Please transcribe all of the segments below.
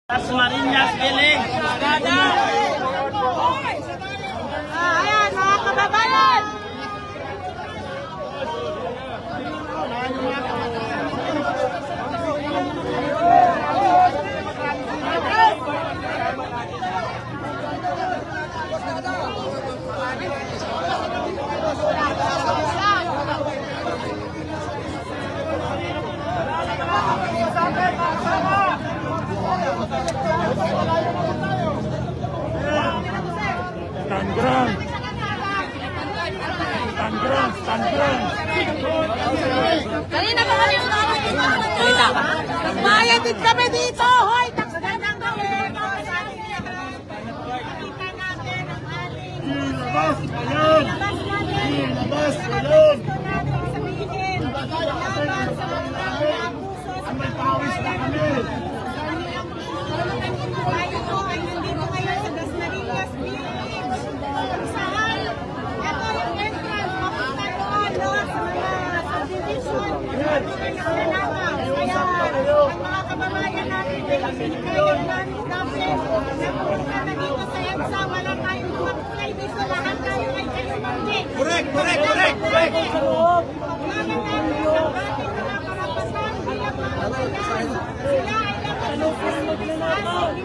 Las Marinas Piling. Ayan, mga kababayan! Stand Kanina ba kami salita ka? Mayatid kami dito! Hoy! Taksan ng kami! Kita natin ang ating... Labas! Ayun! Labas! Ayun! Sabihin, laban sa mga abuso sa May pawis na kami! tayo po ay nandito ngayon sa Dasmariñas Village. Saan? Ito yung entrance. Papunta doon, no? Sa mga subdivision. Kaya ang mga kababayan natin ay pinikayan natin napunta na dito sa EDSA. Wala tayong mga kulay dito. Lahat tayo ay kayumanggi. Correct! Paglagan natin ang ating mga karapasan bilang mga bayan. Sila ay dapat magpapalisan.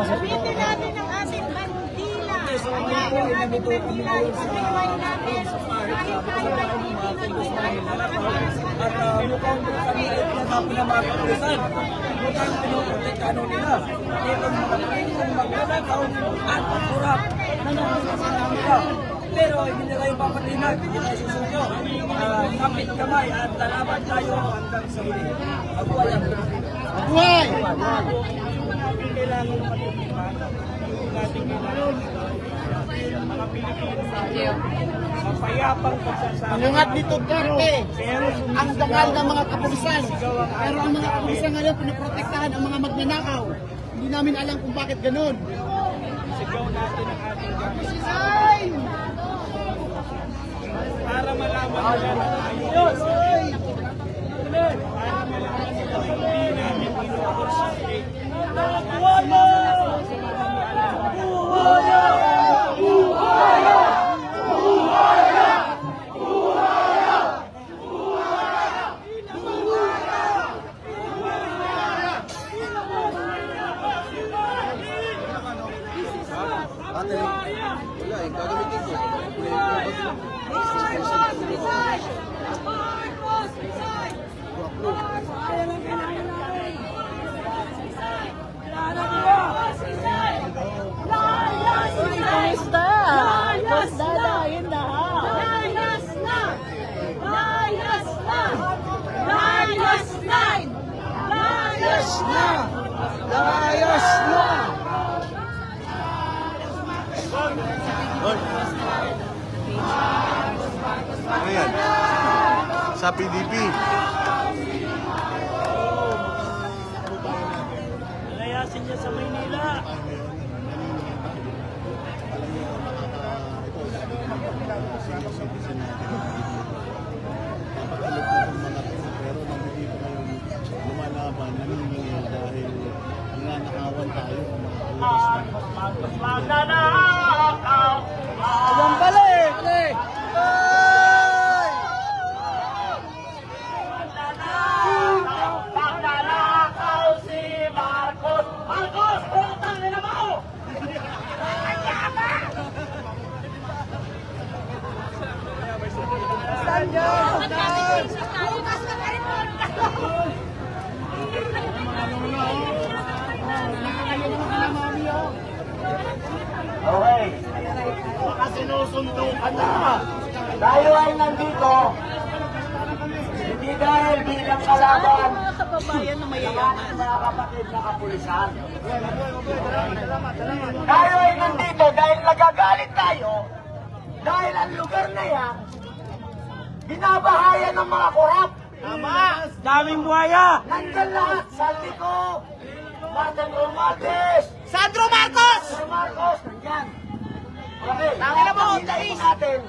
Sabitin natin ang ating bandila. Kaya ang ating bandila, ipagdiway natin. Kahit tayo ay hindi magbigay. At mukhang kami ay pinagapin ng mga kapulisan. Mukhang pinuprotekano nila. Itong magnanakaw at pagkurap na nakasasama nila. Pero hindi nila yung papatinag, hindi nila susunyo. Kapit kamay at lalaban tayo hanggang sa huli. Abuhay ang Buhay! kailangan matutupan. Yung ating kailangan mga Pilipino sa mapayapang pagsasama. Ingat ni Duterte ang dangal ng mga kapulisan. Pero ang mga kapulisan ngayon pinoprotektahan ang mga magnanakaw. Hindi namin alam kung bakit ganun. Sigaw natin ang ating gagawin. Para malaman nila na ayos. Para malaman nila na hindi namin pinupursige. Buhaya! Buhaya! Buhaya! Buhaya! Buhaya! Ate, wala eh, gagamitin ko. Kumusta? Kumusta na? Yun na ha? Layas na! Layas na! Layas na! Layas na! Layas na! Ano yan? Sa PDP. Layasin niya sa Maynila. Lumalaban, naniningil dahil nananakawan tayo. Ayan pala eh! Okay. Baka sinusundo ka na. Tayo ay nandito. Hindi dahil bilang kalaban Mga kababayan na mayayaman. ng mga kapatid na kapulisan. Tayo ay nandito dahil nagagalit tayo dahil ang lugar na yan binabahayan ng mga korap. Tama! Daming buhaya! Nandyan lahat! Saldico! Martin Romualdez! Sandro Marcos! Sir Marcos! Nandyan! Okay, Tangin na mo, lahat ng Tais! natin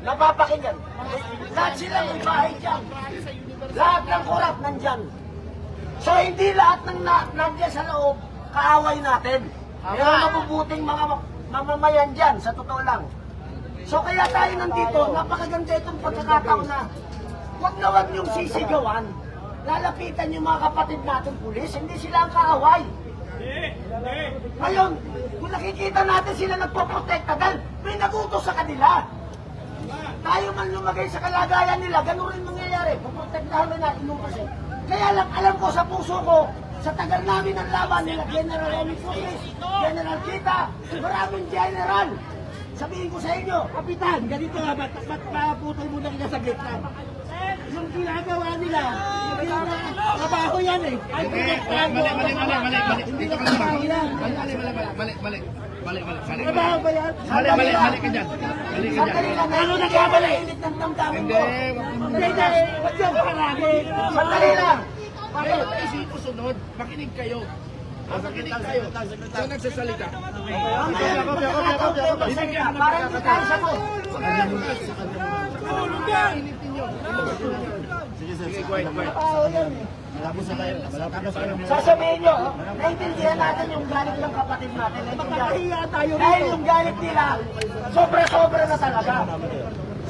napapakinggan. Lahat sila may bahay dyan. Lahat ng kurap nandyan. So hindi lahat ng nandyan sa loob, kaaway natin. Meron mabubuting mga mamamayan dyan, sa totoo lang. So kaya tayo nandito, napakaganda itong pagkakataon na wag niyong sisigawan. Lalapitan yung mga kapatid natin pulis, hindi sila ang kaaway. Ngayon, kung nakikita natin sila nagpoprotekta dahil may nagutos sa kanila. Tayo man lumagay sa kalagayan nila, ganun rin mangyayari. Poprotektahan na natin yung kasi. Kaya lang, alam ko sa puso ko, sa tagal namin ng laban nila, General Emi Funes, General Kita, maraming general. Sabihin ko sa inyo, Kapitan, ganito nga, ba't maputol mo lang sa gitna? Yung ginagawa nila, yung trabaho yan eh. Ay, mali. Hindi na trabaho yan. Mali. Trabaho ba yan? Mali ka dyan. Sandali lang. Ano nagkamali? Hindi. Ba't yung parami? Sandali lang. Kayo, isip ko sunod. Makinig kayo. Makinig kayo. Saan nagsasalita? Para hindi tayo sa mo. Sasabihin nyo, naintindihan natin yung galit ng kapatid natin. Dahil yung galit nila, sobra-sobra na talaga.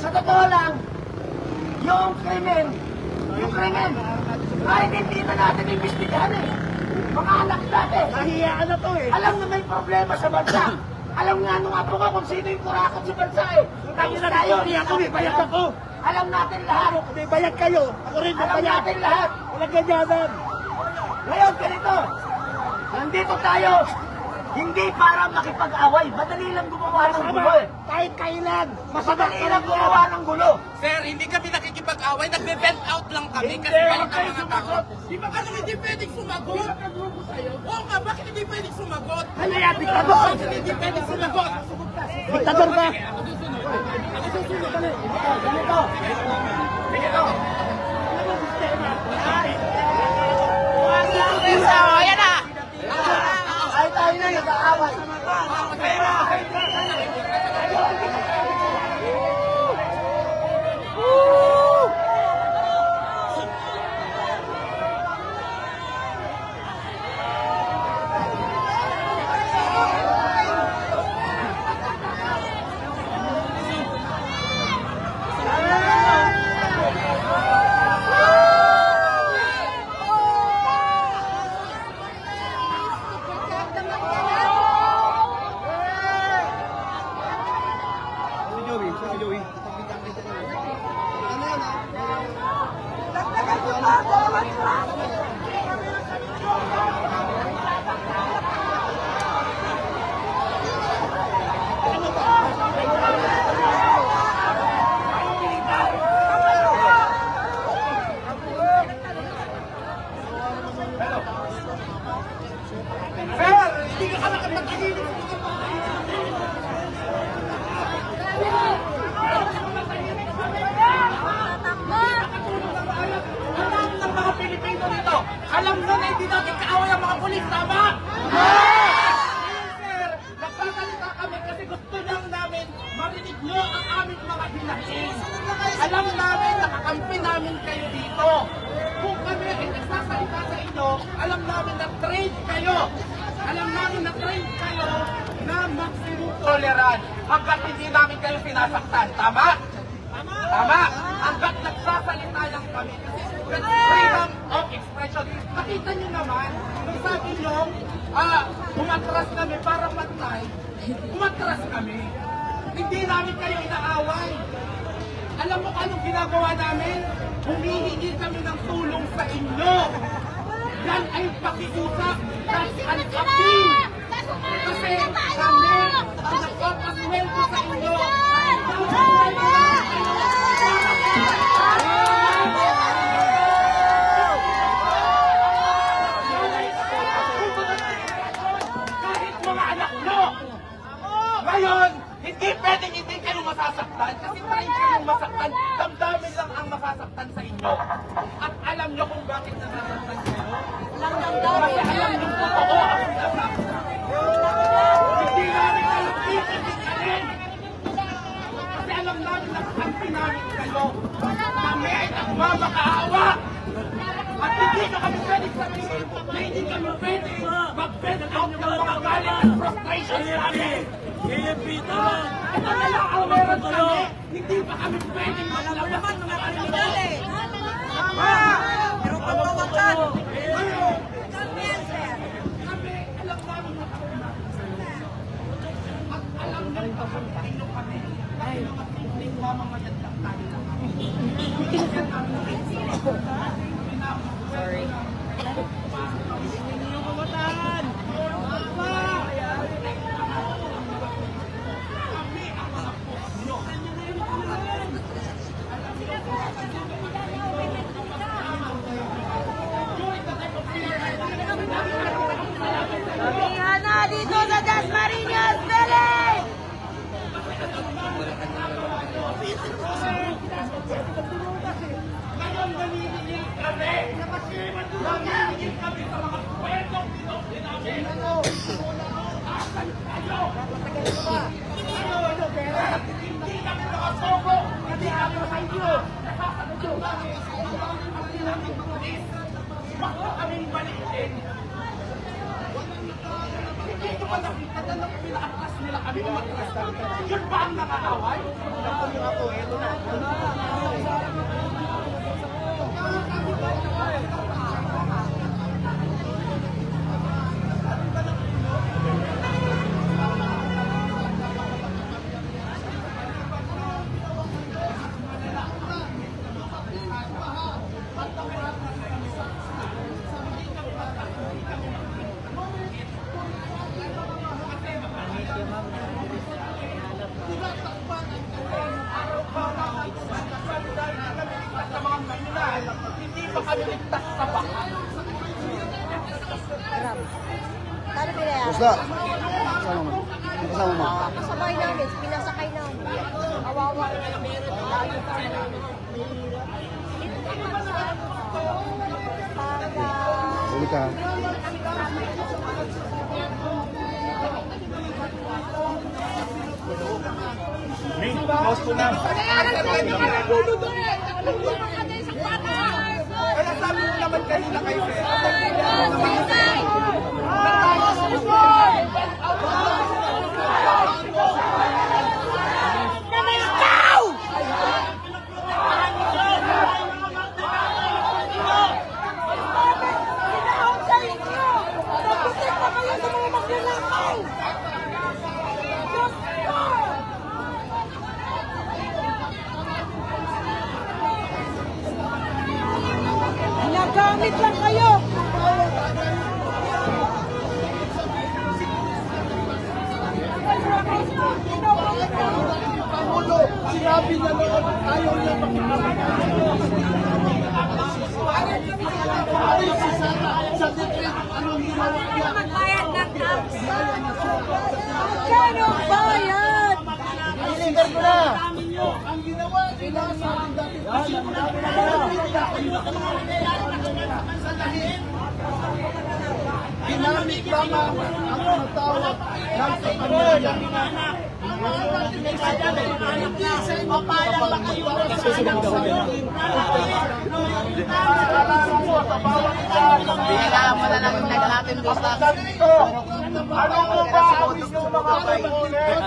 Sa totoo lang, yung krimen, kahit hindi na natin imbestigahan eh. Mga anak natin. Mahiyaan na to eh. Alam na may problema sa bansa. Alam nga nung apo ko kung sino yung kurakot sa bansa eh. Tapos tayo, Hindi ako, may bayad ako. alam natin lahat. May bayad kayo. Ako rin may Alam bayad. natin lahat. Walang ganyanan. Ngayon, ganito. Nandito tayo. Hindi para makipag-away. Madali lang gumawa ng gulo eh. Kahit kailan. Madali lang gumawa ng gulo. Sir, hindi kami nakikipag-away, nagbe-vent out lang kami kasi Hindi, galit huwag kayo ang mga tao. Di ba kasi hindi pwedeng sumagot? Oo nga, bakit hindi pwedeng sumagot? Ano yan, diktador? Bakit hindi pwedeng sumagot? Diktador ba? Ganito. Ayan na! Ay tayo na nag-aaway. Alam ng mga Pilipino dito, alam na na hindi natin kaaway ang mga pulis, tama? Sir, nagsasalita kami kasi gusto lang namin marinig nyo ang aming mga hinahin. Alam namin, nakakampi namin kayo dito. Kung kami ay nagsasalita sa inyo, alam namin na trained kayo. Alam namin na trained kayo na maximum tolerance hanggat hindi namin kayo sinasaktan. Tama? Tama? Hanggat nagsasalita lang kami. Kasi freedom of expression. Nakita nyo naman, nung sabi nyo, umatras kami para pantay, umatras kami. Hindi namin kayo inaaway. Alam mo kung anong ginagawa namin? Humihingi kami ng tulong sa inyo. Yan ay pakiusap. That's an appeal. Kasi kami ang nagpapasweldo sa inyo. Kahit mga anak nyo. Ngayon, hindi pwedeng hindi kayo masasaktan kasi try kayong masaktan. Damdamin lang ang masasaktan sa inyo. niyo kung bakit nasasaktan kayo? Kasi alam niyo totoo ang sinasabi. Hindi namin kayo pipitikalin. Kasi alam namin na kakampi namin kayo. Kami ay nagmamakaawa. At hindi na kami pwede sabihin na hindi kami pwede mag-vent out ng mga galit at frustration namin. Ito na lang ang meron kami. Hindi pa kami pwede maglabas ng mga kriminal. Pero pagbawakan. Kami, alam namin na kami na. At alam namin na kami. Ay, hindi mamamayan lang tayo lang. Sorry. Hana dito sa Dasmariñas Village! Ngayon nanginigil kami. Nanginigil kami sa mga kwentong pinoksin namin. Hindi kami nakasogo. Hindi kami nakayo. Bakit kaming balikin? Hindi ko ba nakita na pinaatras nila kami umatras? Yun ba ang nakaaway? Hindi pa kami ligtas sa baka. Paano binayaran? Basta. Kasama mo. Kasama mo. Kasabay namin, pinasakay namin. Awawa na meron. Huli ka. Kaya sabi mo naman kayo na kayo. Nagamit lang kayo! Pangulo, sinabi niya noon, ayaw niya sa decree, anong ginawa niya? Magbayad ng tax! Magkano bayad? Deliver ko na! Ang ginawa nila sa ating dati. Dinamik lamang ang matawag ng kapamilya. Kailangan mo na lang natin gusto. Ano mo ba ang gusto mga kaibigan?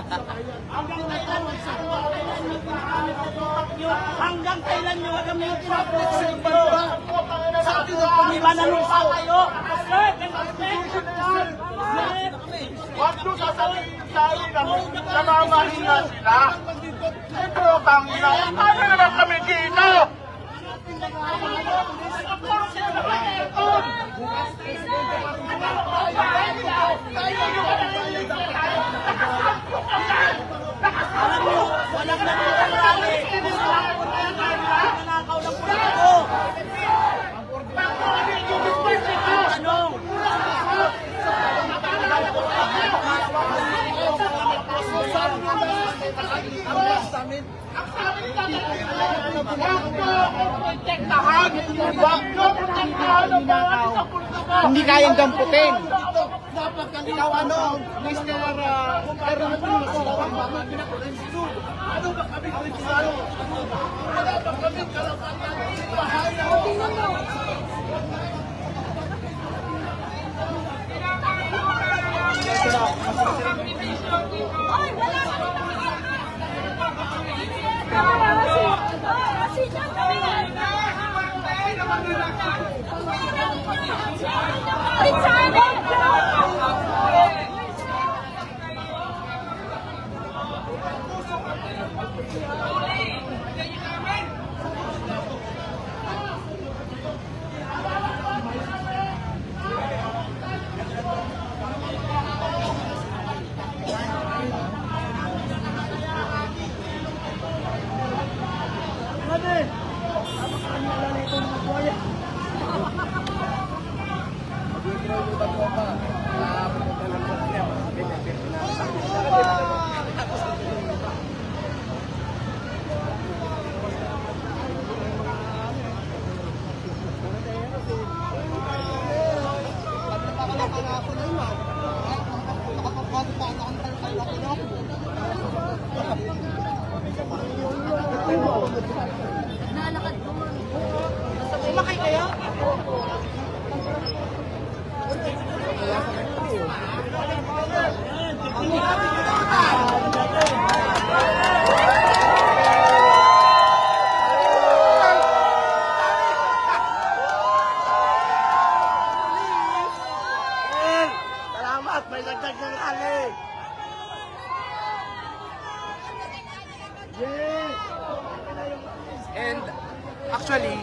Hanggang kailan nyo kami pinapagsin ba? Sa ating pagmanalusa kayo. Huwag nyo sasabihin tayo na namamahinga sila. Ito ang ina. Ano naman kami dito? protektahan. Wag nyo protektahan ang mga nakakultaban. Hindi kayang damputin. Ikaw Mr. Pero Ano ba kami kritisano? Wala ba kami karapatan? Bahaya ko. Sumakay kayo? Salamat, may dagdag ng ali. And actually,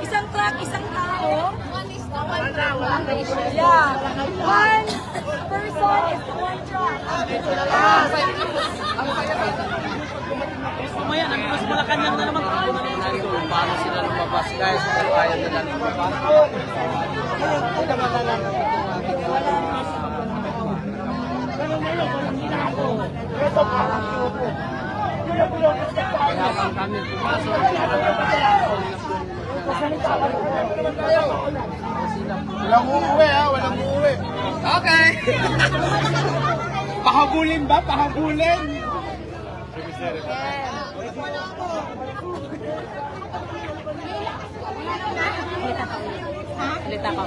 Isang truck, isang tao. Yeah. One person is one truck. mamaya nagpas Malacanang na naman. Paano sila lumabas guys? Kaya nila lumabas. Kailangan kami pumasok. Walang uuwi walang uuwi. Okay! Pahabulin ba? Pahabulin? Halita ka.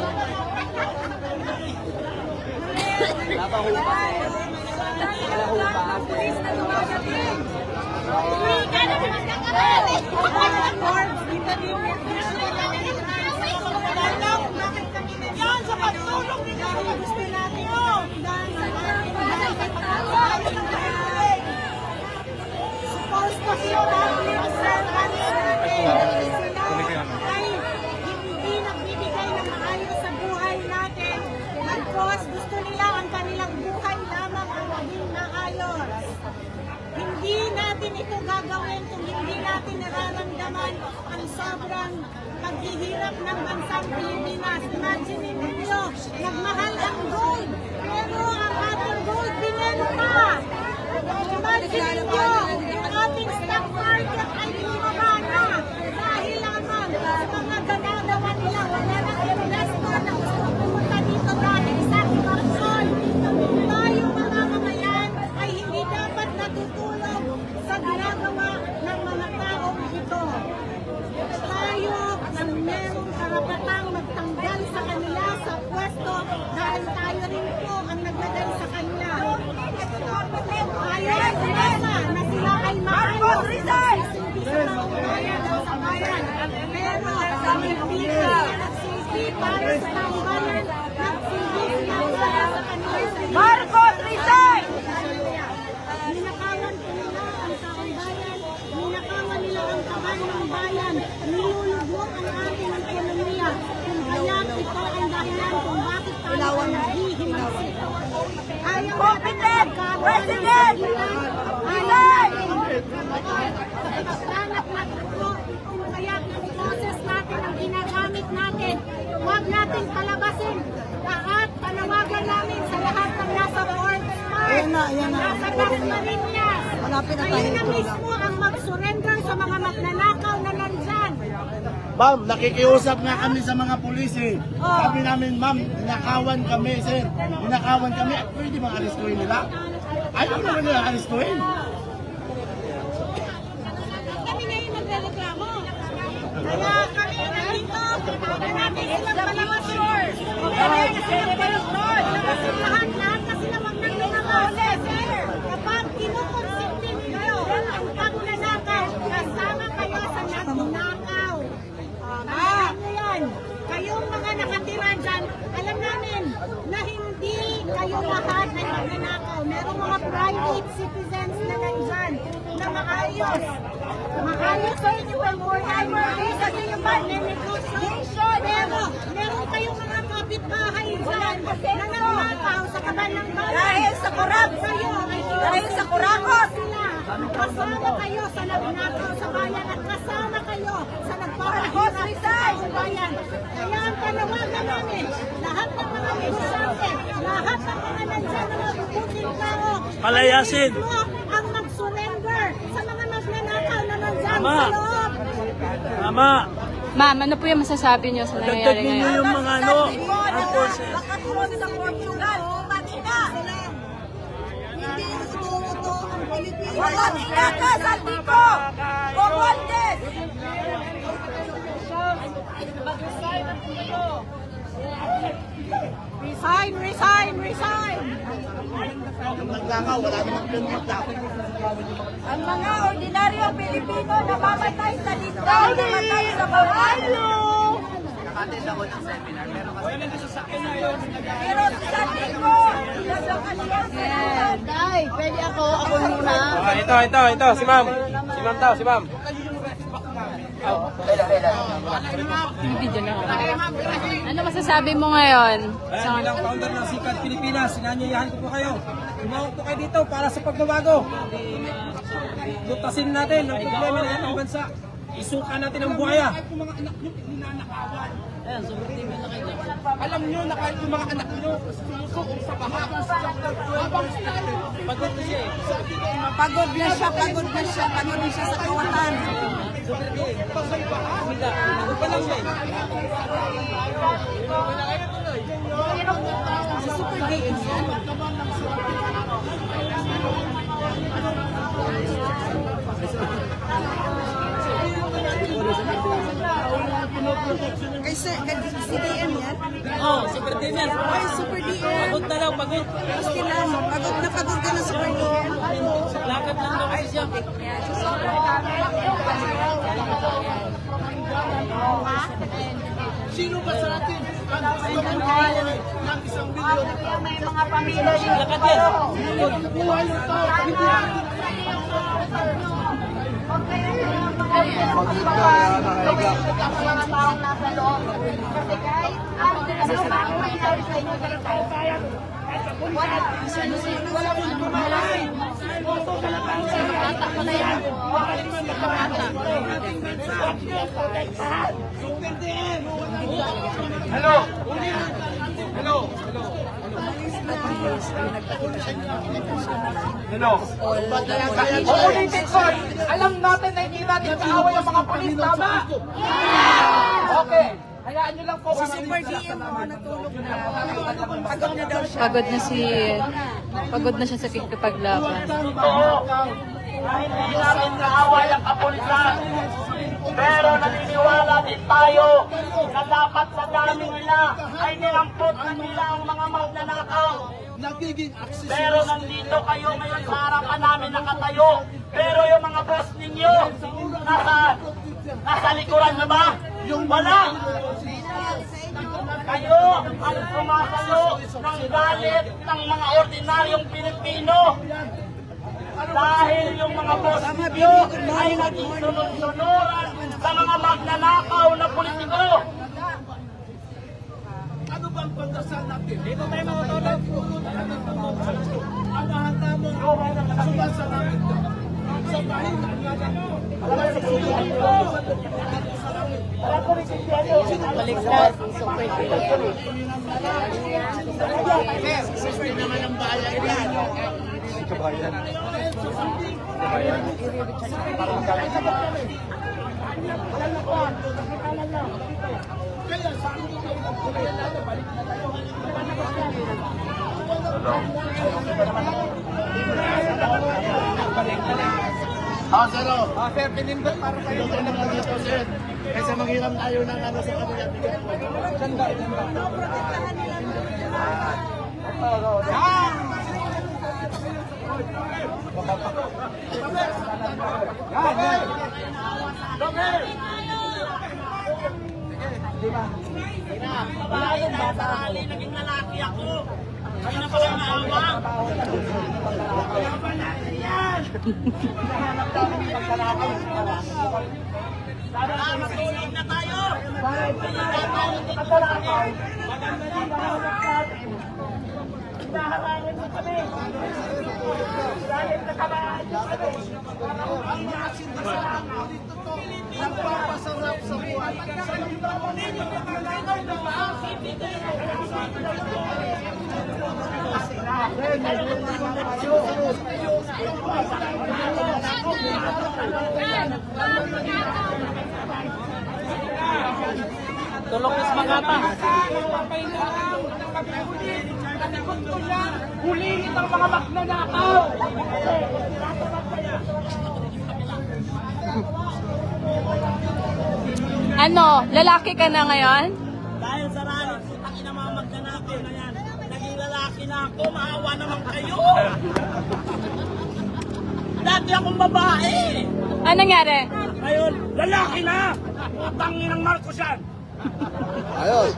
Pulis na lumagating. Uy, ka na magkakaroon. Dito din yung yan sa pagtulong ninyo sa gusto natin yun. Supposed to be represent kanina sila ay hindi nagbibigay ng maayos sa buhay natin. Because gusto nila ang kanilang buhay lamang ang maging maayos. Hindi natin ito gagawin kung hindi natin nararamdaman ang sobrang paghihirap ng bansang Pilipinas. Imagine ninyo, nagmahal ang gold, pero ang ating gold dinero pa. Imagine ninyo, yung ating stock market ay bumaba na dahil lamang sa mga ginagawa nila. Wala nang investor na gusto pumunta dito dahil sa korupsyon. Tayo mga mamamayan ay hindi dapat natutulog sa ginagawa ng mga taong ito. Tayo ang merong karapatang magtanggal sa kanila sa pwesto dahil tayo himansik. Ayaw natin na magkaroon ng sagitan. Ayaw natin magpanap natin po kaya yung boses natin ang ginagamit natin. Huwag natin palabasin. Lahat panawagan namin sa lahat ng nasa Fort Smart, nasa Dasmariñas. Kayo na mismo ang mag-surrender sa mga magnanakaw na nandyan. Ma'am, nakikiusap nga kami sa mga pulis eh. Sabi namin, ma'am, ninakawan kami, sir. Ninakawan kami at pwede bang aristuhin nila? Ayaw naman nila aristuhin. Kami ngayon nagreklamo. Kaya kami nandito, na natin silang palawasin. Kaya silang palawasin. Labasin lahat na sila wag nang lumabas. Kapag kinukonsinti ninyo ang pagnanakaw, kasama kayo sa nagnakaw. Alam nyo yan. Kayong mga nakatira dyan, alam namin na hindi kayo lahat ay magnanakaw. Merong mga private citizens na nandyan na maayos. Maayos sa inyo ang buhay. Maayos sa inyo ba? Negotiation. Pero meron kayong mga kapitbahay dyan na nanakaw sa kaban ng bayan. Dahil sa kurap kayo. Dahil sa kurakot sila. Kasama kayo sa nagnakaw sa bayan at kasama kayo sa nagpapahirap sa bayan. Kaya ang panawagan namin, lahat ng mga negosyante, lahat ng mga nandyan na mabubuting tao, Palayasin. ang mag-surrender sa mga magnanakaw na nandyan Tama. sa loob. Tama. Ma'am, ano po yung masasabi niyo sa Dagdag nangyayari ninyo ngayon? yung mga ano. Enforcer. Makatulong sa Portugal, Manila. Hindi uto-uto ang Pilipinas. Wala tinakas ang Tico! Romualdez! Resign! Resign! Resign! Nagnakaw, wala namang pinagdakaw. Ang mga ordinaryong Pilipino namamatay sa dito, namamatay sa babayo. Pero sa Tico, Day, pwede ako muna. Ito, si ma'am. Si ma'am daw, si ma'am. Yung video na. Ano masasabi mo ngayon? Ayan, bilang founder ng Sikat Pilipinas, sinanyayahan ko po kayo. Tumawag po kayo dito para sa pagbabago. Lutasin natin ang problema ng ating bansa. Isuka natin ang buhaya. Alam nyo na kahit yung mga anak nyo, sumusukong sa baha. Pagod na siya eh. pagod na siya sa kawatan. Pagod pa lang siya eh. Kasi si DM yan? Oh, super team yan. Ay, Super DM. Pagod na lang, pagod. Maski na, pagod ka na Super DM. Lakad lang daw kasi siya. Sino ba sa atin ang isang milyon? May mga pamilya Lakad yan. Buhay ng tao, hindi mga taong nasa loob. Kasi guys, ano ba ang mangyari sa inyo dahil tayo kaya? Walang lumalay. Atak mo na yan. Hello! Hello! Hello! Uulitin ko, alam natin na hindi natin kaaway ang mga polis, tama? Okay. Hayaan nyo lang po kami. Super DM mo natulog na. Pagod na daw siya. Pagod na siya sa kikipaglaban. Oo. Hindi namin kaaway ang kapulisan. Pero naniniwala din tayo na dapat sa dami nila ay nilampot na nila ang mga magnanakaw. Pero nandito kayo ngayon sa harapan namin nakatayo. Pero yung mga boss ninyo, nasa likuran na ba? Wala. Kayo ang sumasalo ng galit ng mga ordinaryong Pilipino. Dahil yung mga boss ninyo ay naging sunod-sunuran sa mga magnanakaw na politiko. Ano bang pagdasal natin? Dito tayo mga Gusto naman ng bayan yan. Sir, sir, pinindot para kayo. Ito naman dito, sir. Kaysa manghiram tayo ng ano sa kabila. Naging lalaki ako. Kaya na pala naawa. Matulog na tayo. Nagpapasarap sa buhay. Tulog na sa Magata. Huliin ang mga magnanakaw. Ano, lalaki ka na ngayon? Dahil sa rally, ang ina mga magnanakaw na yan. Naging lalaki na ako, maawa naman kayo. Dati akong babae. Anong nangyari? Ngayon, lalaki na. Utangin ng Marcos yan. Ayos.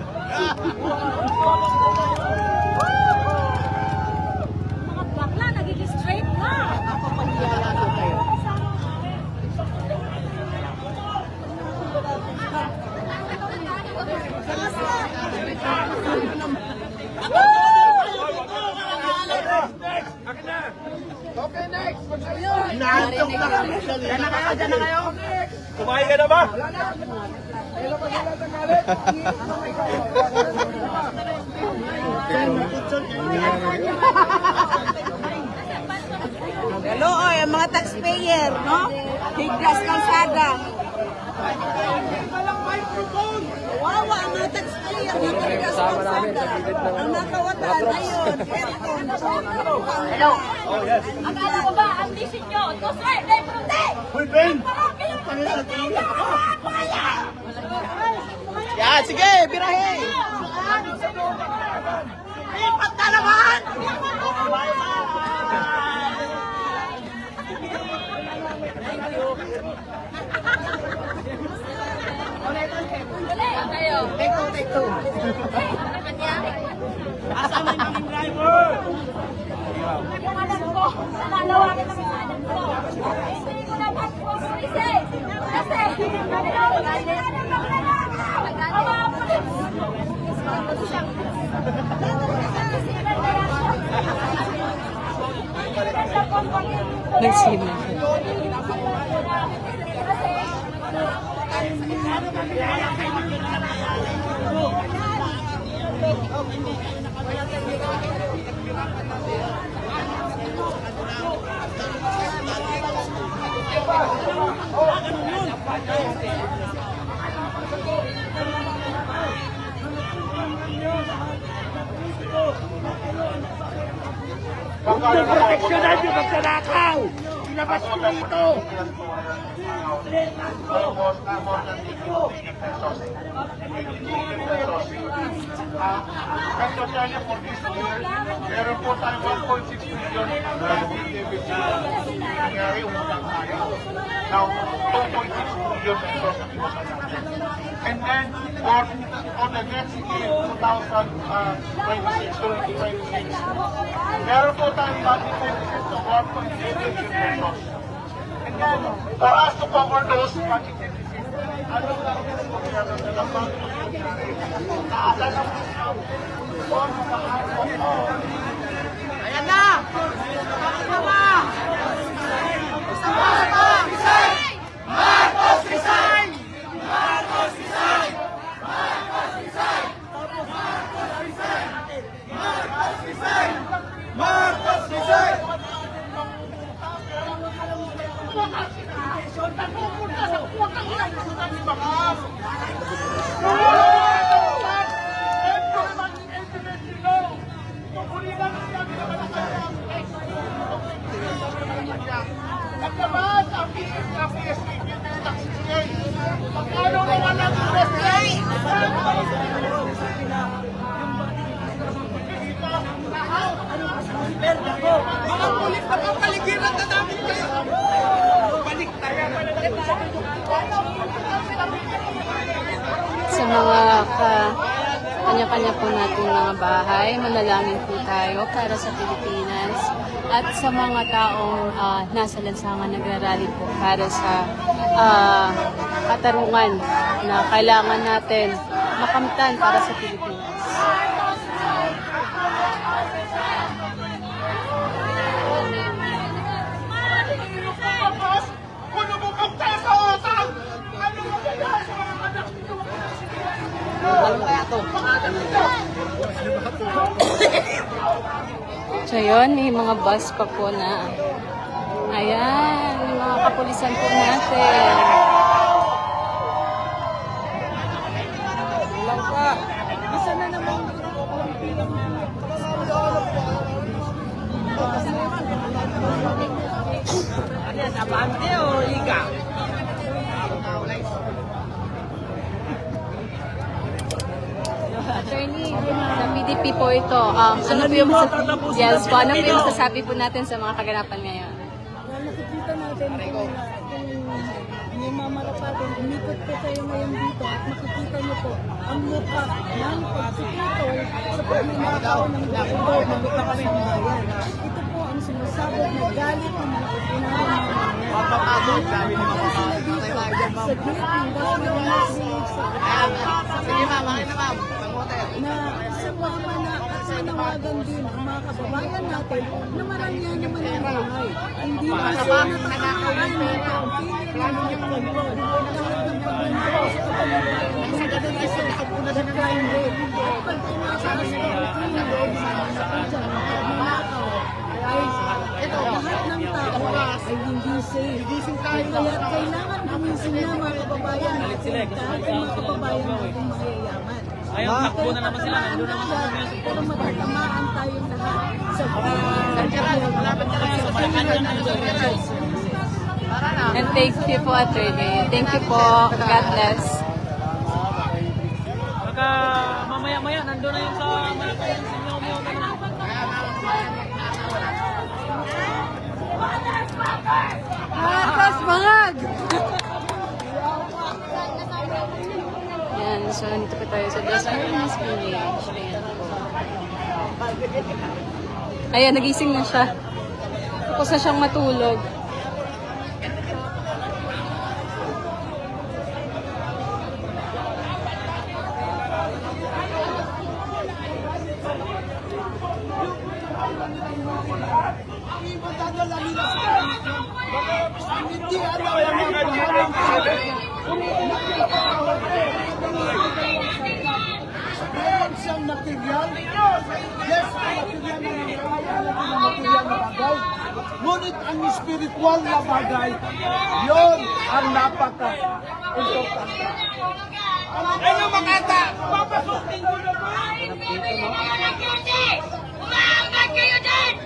Mga bakla, nagiging straight na. Inaantok na kami. Diyan na kayo, diyan na kayo. Kumain ka na ba? Hello, oy, ang mga taxpayer, no? Higlas kalsada. Wawa ang mga taxpayer, mga higlas kalsada. Ang nakawatan, ayun, aircon. Hello. Akala ko ba, ang lisik nyo, ito sir, Uy, Ben! Yan, sige, birahe! Lipat na naman! Take two. Asa na yung aming driver? Yung alam ko, nanawagan kami sa alam ko. Hindi ko na po kasi, Nagsima. Proteksyonan yung magnanakaw! Ilabas ko na ito! Kaya for this year, meron po tayo 1.6 billion na DBT. Nangyari, umutang tayo. Now, 2.6 billion pesos ang utang natin. And then, for the next year, 2026 to 2026, meron po tayong budget deficit of 1.8 billion pesos. And then, for us to cover those budget deficits, ano lang po meron na lang bang naasan ang Ayan na! Sama! Resign! Marcos, resign! Perde ako. Mga pulis na kapaligiran na namin kayo. Balik tayo. Sa mga kanya-kanya po nating mga bahay, manalangin po tayo para sa Pilipinas. At sa mga taong nasa lansangan nagrarally po para sa katarungan na kailangan natin makamtan para sa Pilipinas. Kung lumukang tayo sa utang, ano magagawa sa mga anak nito? So yun, may mga bus pa po na, ayan, may mga kapulisan po natin. Isa na naman. Ano yan, abante o liga? Attorney, sa PDP po ito, ano po yung masasabi po natin sa mga kaganapan ngayon? Nakikita natin kung may mamarapatan, umikot po kayo ngayon dito at makikita niyo po ang mukha ng pagsipitol sa pagnanakaw ng doktor ng kasambayan. Ito po ang sinasabot na galit ng mga upunahan ng mga Papapagod, sabi ni Mama. sila dito sa gate ng Dasmariñas Village sa Sige ma'am, akin na ma'am. Pangotel. na isang nanawagan din ang mga kababayan natin na marangyan naman ang buhay. Hindi na sila nakakawin nito ang feeling ng mga kontrol. Lahat ng pagnanakaw sa kapaligiran ng the crime rate. At pag tumataas po ang crime rate sa mga dyan, ang pagnanakaw ay lahat ng tao ay hindi safe. Kaya kailangan gumising na mga kababayan natin kahit ang mga kababayan natin mayayaman. Ayun, takbo na naman sila. Nandun naman sa Pero matatamaan tayong lahat sa And thank you po, Attorney. Thank you po. God bless. Baka mamaya-maya, nandun na yun sa Malacayan. Sinyo-myo na naman. Yan, so nandito pa tayo sa Dasmariñas Village. Ayan po. Ayan, nagising na siya. Tapos na siyang matulog. Hindi alam ang mga meron siyang material. Yes, material na material na bagay. Ngunit ang spiritual na bagay, yun ang napaka-importante. Ano makata? Papasukin ko na ba? Umaangat kayo din!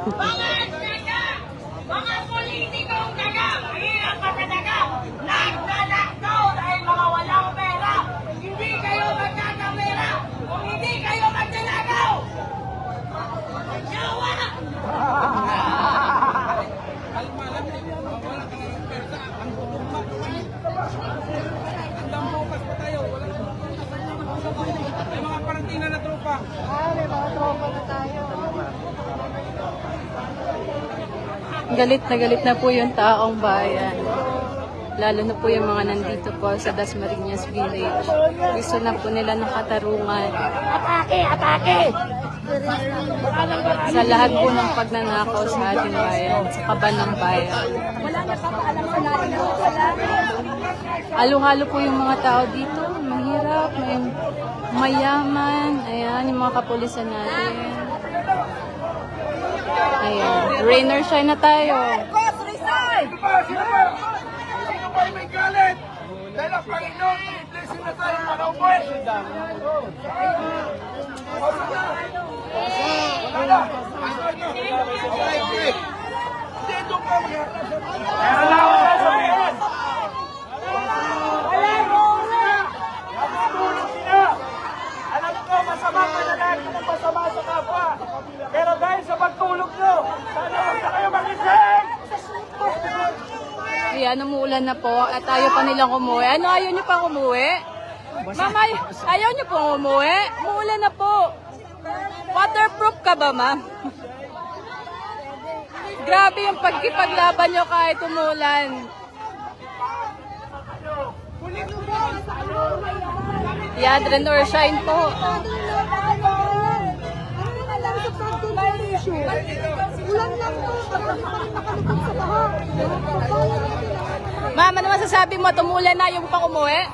Mga taga! Mga politikong taga! Mahirap pa talaga! Naglalakaw dahil mga walang pera! Hindi kayo magkakapera! Kung hindi kayo maglalakaw! Yawa! May mga parating na tropa. Galit na po yung taong bayan. Lalo na po yung mga nandito po sa Dasmariñas Village. Gusto na po nila ng katarungan. Sa lahat po ng pagnanakaw sa ating bayan, sa kaban ng bayan. Halo-halo po yung mga tao dito. Mahirap, may mayaman. Ayan, yung mga kapulisan natin. Ayan, rain or shine na tayo. Sino ba may galit? Dahil ang Panginoon, i-blessing na tayo mga upuin. Wala na. Dito ka mga. Meron na ako sasabihin. Natutulog sila. Alam ko, masama ka na lahat ng masama sa kapwa. Pero Ayan, umuulan na po at ayaw pa nilang umuwi. Ano, ayaw nyo pa umuwi? Ma'am, ayaw nyo po umuwi? Umuulan na po. Waterproof ka ba, ma'am? Grabe yung pagkipaglaban nyo kahit umulan. Yeah, rain or shine po. Ma'am, ano masasabi mo? Tumulan na yung pang umuwi?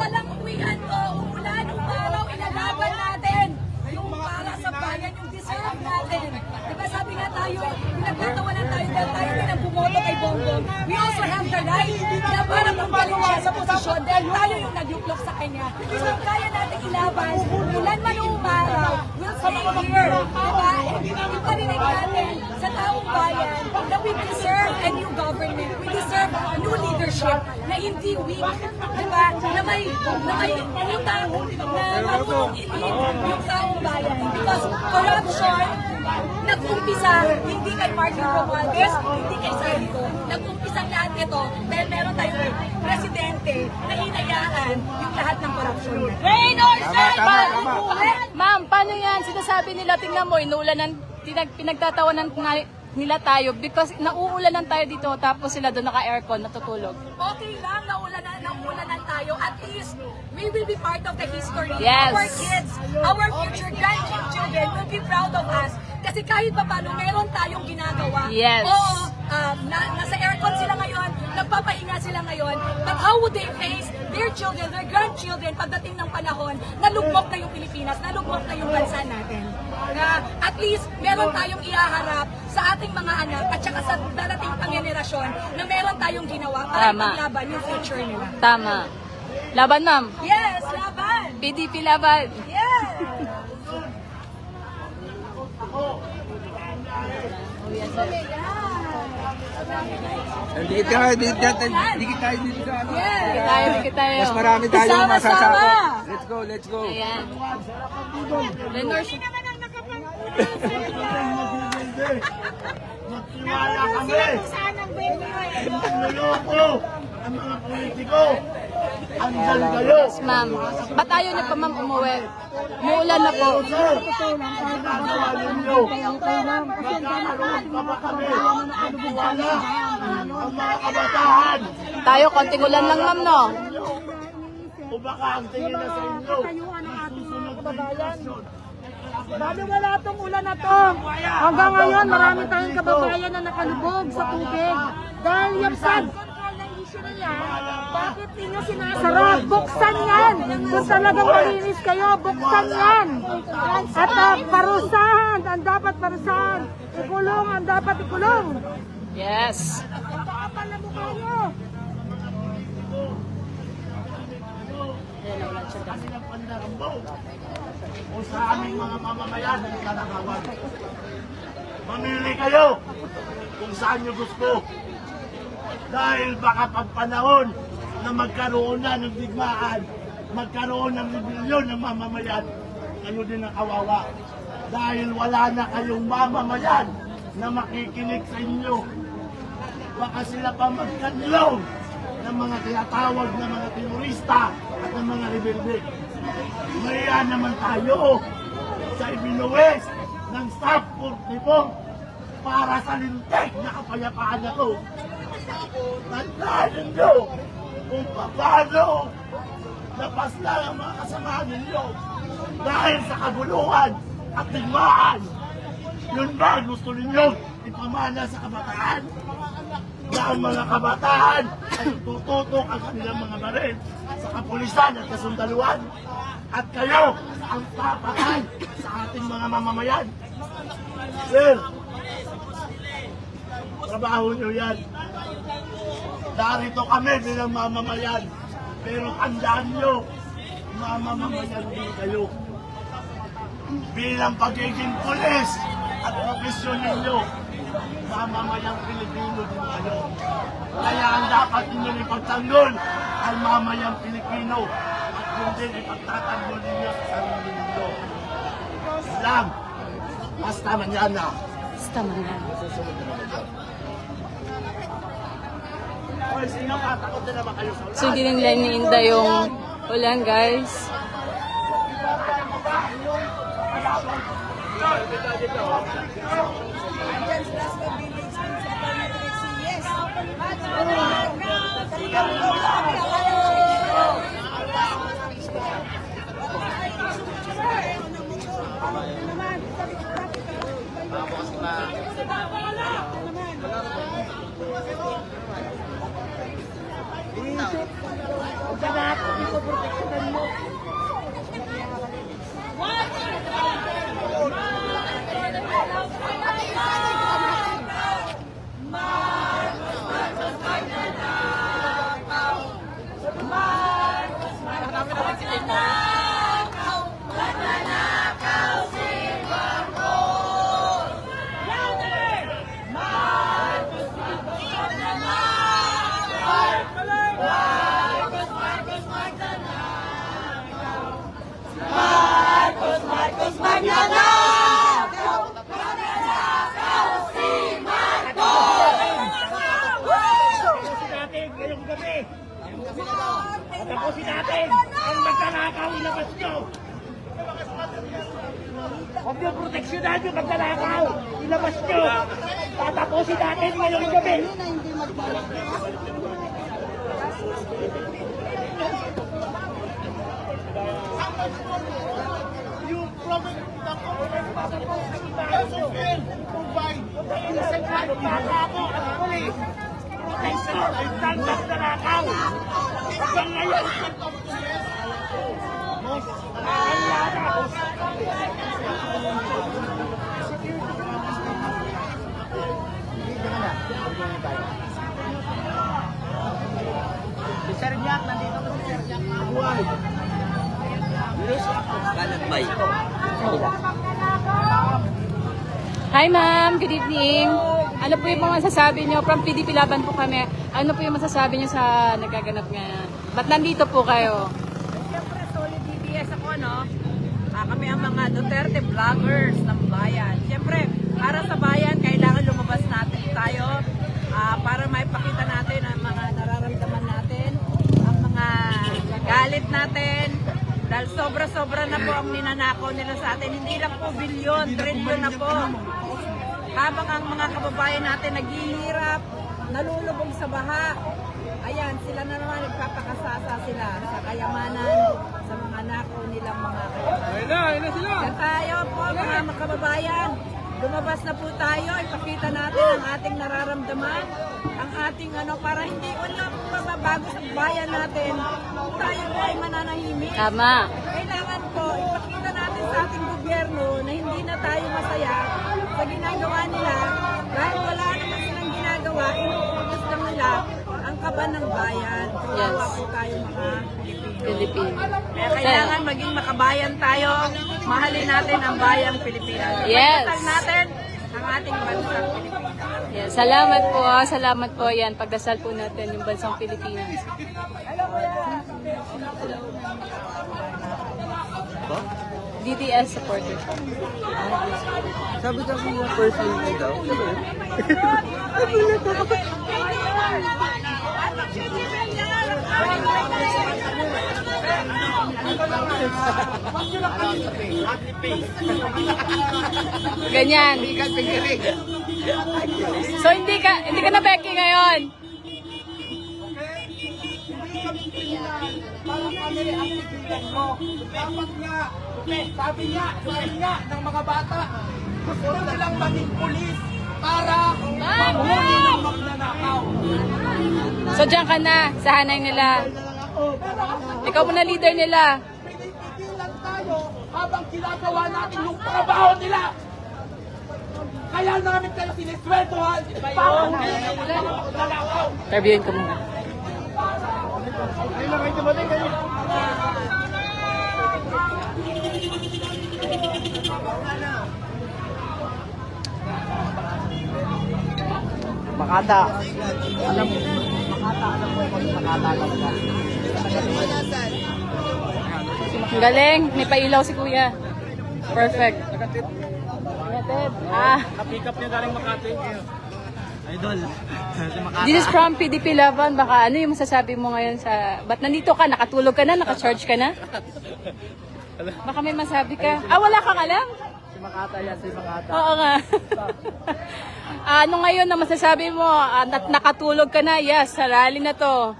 Walang uwian ko, umulan, umaraw, ilalaban natin. Yung para sa bayan, yung deserve natin. Diba sabi nga tayo, pinagtatawanan tayo dahil tayo din ang bumoto kay Bongbong. We also have the right na para magpaling siya sa posisyon dahil tayo yung nagyuklok sa kanya. So kaya natin ilaban, ulan man o umaraw, we'll stay here. Diba? Iparinig natin sa taong bayan na we deserve a new government. We deserve new leadership na hindi weak. Diba? Na may utang na marunong i-lead yung taong bayan. Because corruption, nag-umpisa hindi kay Martin Romualdez, hindi kay Sarito. Nag-umpisa lahat ito dahil meron tayong presidente na hinayaan yung lahat ng corruption. Rain or shine! Ma'am, paano yan? Sinasabi nila, tingnan mo, inuulanan, pinagtatawanan nila tayo because nauulanan tayo dito tapos sila doon naka-aircon, natutulog. Okay lang, naulanan tayo. At least, we will be part of the history. Yes. Our kids, our future grandchildren will be proud of us. Kasi kahit pa paano, meron tayong ginagawa. Yes. Oo, nasa aircon sila ngayon, nagpapahinga sila ngayon. But how would they face their children, their grandchildren pagdating ng panahon na lugmok na yung Pilipinas, na lugmok na yung bansa natin? Na at least, meron tayong ihaharap sa ating mga anak at saka sa darating pang henerasyon na meron tayong ginawa para Tama. ipaglaban yung future nila. Tama. Laban, ma'am. Yes, laban! PDP laban. Yes! Dikit tayo dito sa ano. Dikit tayo. Mas marami tayong Sama-sama. masasako. Let's go. Ayan. Lenor, Magtiwala kami. Niloko ang mga politiko. Andyan kayo. yes, ma'am. Ba't ayaw niyo pa, ma'am, umuwi? Muulan na po. Sir, ginagawa ninyo. Magkakaroon pa ba kami? Magtiwala ang mga kabataan. Tayo, konting ulan lang, ma'am, no? O baka ang tingin na sa inyo. Susunod na inflasyon. Dahil wala tong ulan na to. Hanggang ngayon, marami tayong kababayan na nakalubog sa tubig. Dahil yung flood control na issue na yan, bakit ninyo sinasarap? Buksan yan! Kung talagang malinis kayo, buksan yan! At parusahan ang dapat parusahan. Ikulong ang dapat ikulong. Yes. Kapal na mukha nyo. O sa aming mga mamamayan na nanangawan. Mamili kayo kung saan nyo gusto. Dahil baka pag panahon na magkaroon na ng digmaan, magkaroon ng rebellion ng mamamayan, kayo din ang kawawa. Dahil wala na kayong mamamayan na makikinig sa inyo. Baka sila pa magkanlong ng mga tinatawag na mga terorista at ng mga rebelde. Maya naman tayo sa ibinuwis ng Staff 44 para sa lintik na kapayapaan na to. Tandaan ninyo kung paano napasla ang mga kasamahan ninyo dahil sa kaguluhan at digmaan. Yun ba gusto ninyo ipamana sa kabataan? Na ang mga kabataan ay tututok ang kanilang mga baril sa kapulisan at kasundaluan at kayo ang tapatan sa ating mga mamamayan. Sir, trabaho nyo yan. Darito kami bilang mamamayan. Pero tandaan nyo, mamamayan din kayo. Bilang pagiging pulis at profesyon ninyo, mamamayang Pilipino din kayo. Kaya ang dapat ninyo ipagtanggol ay mamayang Pilipino at yun din ipagtatanggol ninyo sa sarili ninyo. Lang, basta manana. Basta man yan. Susunod na naman dyan. So hindi nila iniinda yung ulan, guys. Tapusin natin ang magkanakaw, ilabas nyo. Huwag nyo proteksyonan yung magkanakaw, ilabas nyo. Tatapusin natin ngayong gabi. Yung problem ng government provide innocent life para ako at police. Protection ay tanggap na nakaw. Hanggang ngayon, ang lana. Si Sir Jack, nandito ko si Sir Jack. Buhay. Hi ma'am, good evening. Ano po yung mga masasabi nyo? From PDP Laban po kami. Ano po yung masasabi nyo sa nagaganap ngayon? Ba't nandito po kayo? Siyempre, solid DBS ako, no? Kami ang mga Duterte vloggers ng bayan. Siyempre, para sa bayan, kailangan lumabas natin tayo para maipakita natin ang mga nararamdaman natin, ang mga galit natin. Dahil sobra-sobra na po ang ninanakaw nila sa atin. Hindi lang po bilyon, trilyon na po. Habang ang mga kababayan natin naghihirap, nalulubog sa baha. Ayan, sila na naman nagpapakasasa sila sa kayamanan, sa mga nakaw nilang mga kayamanan. Ayun na sila! Kaya tayo po mga kababayan, lumabas na po tayo, ipakita natin ang ating nararamdaman, ang ating para hindi walang mababago sa bayan natin. Tayo po ay mananahimik. Tama. Kailangan po ipakita natin sa ating gobyerno na hindi na tayo masaya sa ginagawa nila dahil wala naman silang ginagawa, inuutos lang nila ang kaban ng bayan. Kawawa po tayo mga Pilipino. Kaya kailangan maging makabayan tayo, mahalin natin ang bayang Pilipinas. Yes. Pagdasal natin ang ating bansang Pilipinas. Yes. Salamat po. Salamat po yan. Pagdasal po natin yung bansang Pilipinas. DDS supporter. Sabi kasi yung person mo daw. Ganyan. So hindi ka na Becky ngayon. Parang kami ang tigilan mo. Dapat nga, sabi nga ng mga bata, gusto nilang maging pulis para mahuli ng magnanakaw. So diyan ka na sa hanay nila. Ikaw muna leader nila. Pinipigilan tayo habang ginagawa natin yung trabaho nila. Kaya namin kayo sinisweldohan para huli ng magnanakaw. Interviewin ko muna. Makata. Alam mo kung Makata lang ka. Ang galing. May pailaw si kuya. Perfect. Nagatid. Ah. Na-pick up niya galing Makati. Idol. Si Makata. This is from PDP Laban. Baka ano yung masasabi mo ngayon sa... Ba't nandito ka? Nakatulog ka na? Naka-charge ka na? Baka may masabi ka. Ah, wala kang alam? Si Makata yan, si Makata. Oo nga. Ano ngayon na masasabi mo? At nakatulog ka na? Yes, sa rally na to.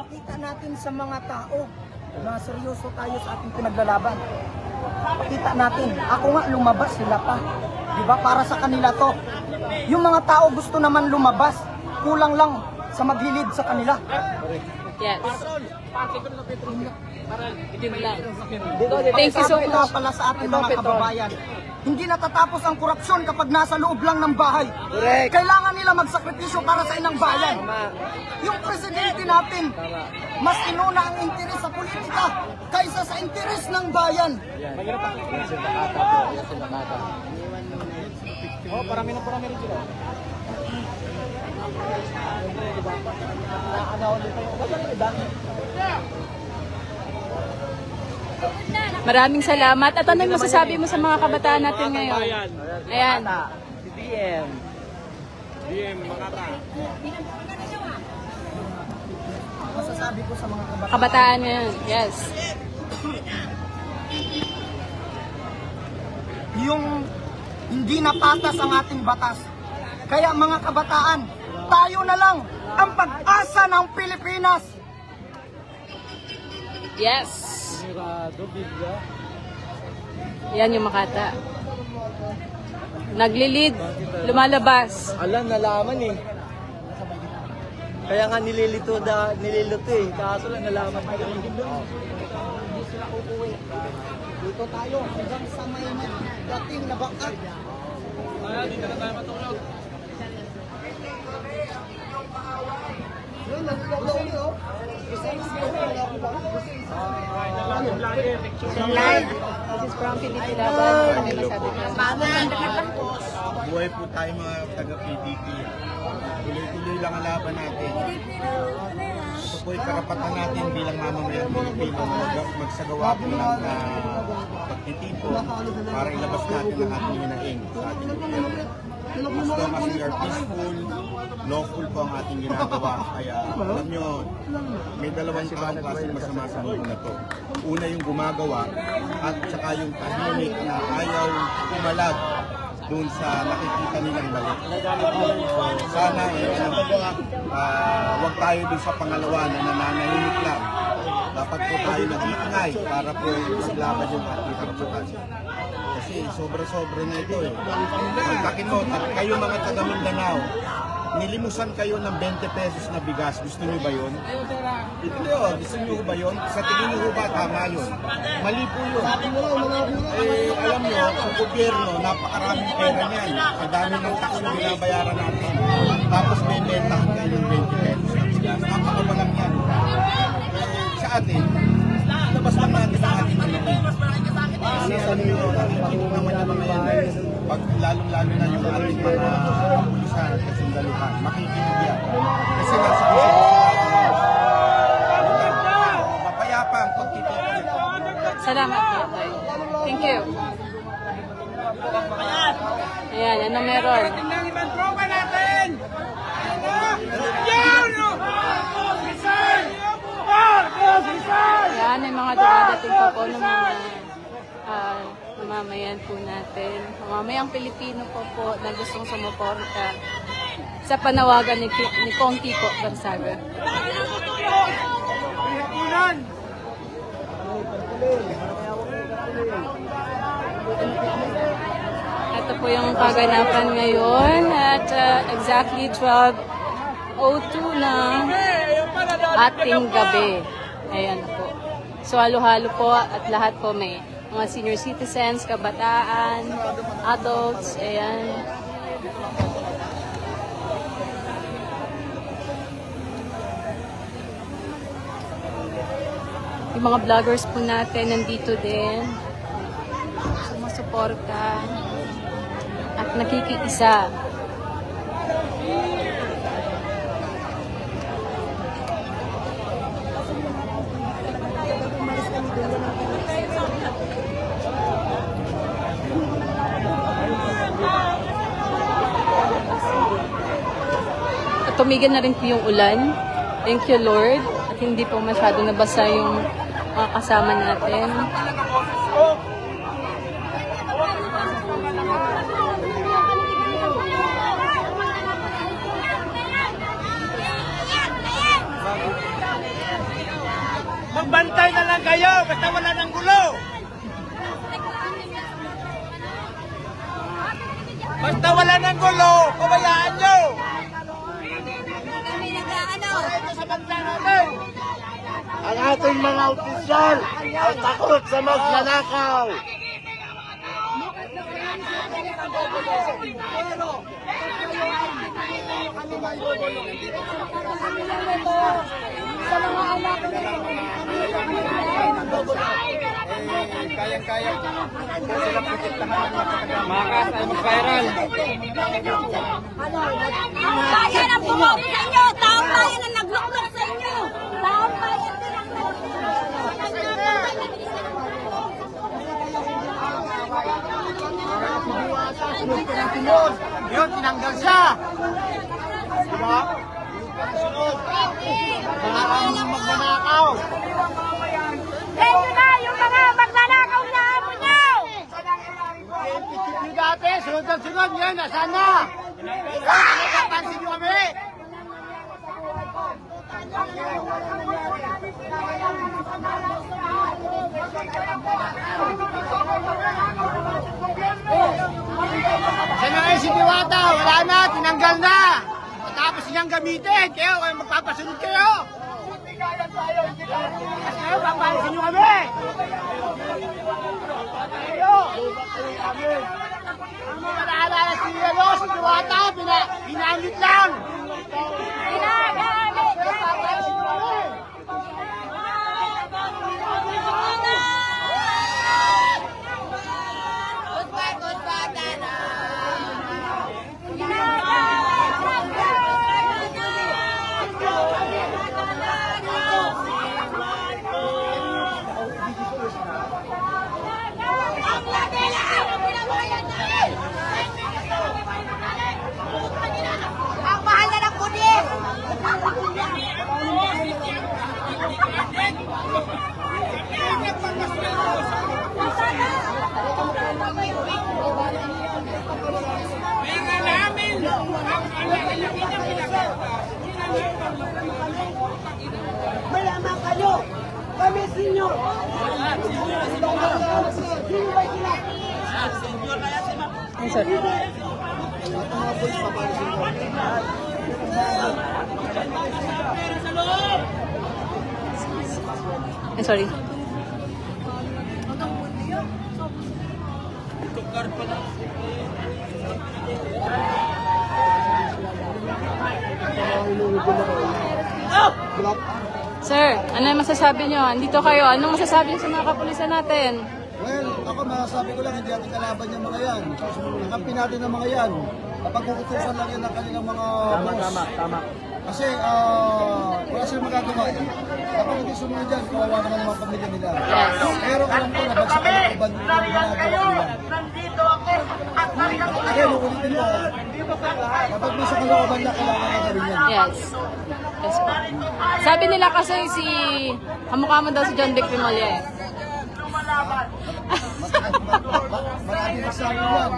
Pakita natin sa mga tao na seryoso tayo sa ating pinaglalaban. Pakita natin. Ako nga lumabas, sila pa. Diba? Para sa kanila to. Yung mga tao gusto naman lumabas. Kulang lang sa maglilid sa kanila. Yes. Yun lang. Thank you so Sabi much. pala sa ating mga kababayan. Hindi natatapos ang korupsyon kapag nasa loob lang ng bahay. Kailangan nila magsakripisyo para sa inang bayan. Yung presidente natin, mas inuna ang interes sa politika kaysa sa interes ng bayan. Oh, parami rin sila. Maraming salamat. At ano yung masasabi mo sa mga kabataan natin ngayon? Ayan. Si BM. Masasabi ko sa mga kabataan. Kabataan ngayon. Yes. Yung hindi napatas ang ating batas. Kaya mga kabataan, tayo na lang ang pag-asa ng Pilipinas. Yes. Yan yung Makata. Naglilid, lumalabas. Alam, nalaman eh. Kaya nga nililito eh. Kaso lang nalaman ko. Dito tayo hanggang sa may dating na bakat. Dito na tayo matulog. Yun, nagkakaw niyo. This is from PDP Laban. Ano may masabi ka? Buhay po tayo mga taga-PDP. Tuloy-tuloy lang ang laban natin. Ito po yung karapatan natin bilang mamamayang Pilipino magsagawa po ng pagtitipo para ilabas natin ang ating hinaing sa ating gobyerno. As long as we are peaceful, lawful po ang ating ginagawa. Kaya alam nyo, may dalawang taong klaseng masama sa mundo na to. Una yung gumagawa at saka yung tahimik na ayaw umalag doon sa nakikita nilang mali. So, sana wag tayo doon sa pangalawa na nananahimik lang. Dapat po tayo nag-iingay para po maglaban yung ating karapatan. Kasi sobra-sobra na ito eh. Pagkakin mo, kayo mga taga Mindanao, nilimusan kayo ng 20 pesos na bigas. Gusto niyo ba yun? Hindi o, gusto niyo ba yun? Sa tingin niyo ba tama yun? Mali po yun. Eh, alam niyo, sa gobyerno, napakaraming pera niyan. Ang dami ng tax na binabayaran natin. Tapos may bentahan kayo ng 20 pesos na bigas. Napakabalang yan. Sa atin, labas lang natin ang ating hinahin. Kasi alam niyo, nakikinig naman yung mga yan. Pag lalong-lalo na yung ating mga kapulisan at kasundaluhan, makikinig yan. Kasi nasa mapayapa ang pagtitipan nito. Salamat po. Thank you. Ayan, ano meron? Tingnan ibang tropa natin! Yan! Ayan, may mga dumadating po po ng mga mamamayan po natin. Mamamayang Pilipino po na gustong sumuporta sa panawagan ni Kong Kiko Gonzaga. Ito po yung kaganapan ngayon at exactly 12:02 ng ating gabi. Ayan po. So halo-halo po at lahat po may mga senior citizens, kabataan, adults, ayan. Yung mga vloggers po natin nandito din. Sumusuporta at nakikiisa. tumigil na rin po yung ulan. Thank you, Lord. At hindi po masyado nabasa yung mga kasama natin. Magbantay na lang kayo, basta wala ng gulo. Basta wala ng gulo, kabayaan nyo. Ito sa bansa natin. Ang ating mga opisyal ay takot sa magnanakaw. Kayang-kaya sila protektahan ng mga makas ay mag-viral. Bayan ang bumoto sa inyo! Taong bayan ang nagluklok sa inyo! Taong bayan din ang Yun, tinanggal siya. Diba? Sunod. Mga magnanakaw. Kayo na yung mga magnanakaw na amo nyo! Pitip nyo dati, sunod ang sunod. Yan, nasaan na? Nakapansin nyo kami. Saan na kayo si Diwata? Wala na, tinanggal na. Tapos niyang gamitin. Kayo magpapasunod kayo. Kasi kayo, papansin nyo kami. Kayo. Ang mga naalala si Diwata, ginamit lang. Ginagamit! Papansin nyo kami. Ang mahal na ng pulis! Mayaman kayo! Kami sinyo! Ay, sorry. Ay, sorry. Sir, ano yung masasabi nyo? Andito kayo. Anong masasabi nyo sa mga kapulisan natin? Well, ako masasabi ko lang, hindi natin kalaban yung mga yan. Nakampi natin ng mga yan. Kapag kukutusan lang yan ng kanilang mga boss. Tama. Kasi wala silang magagawa. Kapag hindi sumunod dyan, kawawa naman ang mga pamilya nila. Yes. Pero alam ko na bagsak ang iban yung ginagawa nila. Again, ulitin ko. Kapag nasa kalooban na, kailangan na rin yan. Yes. Yes po. Sabi nila kasi kamukha mo daw si John Vic Rimolya eh. Marami nagsabi yan.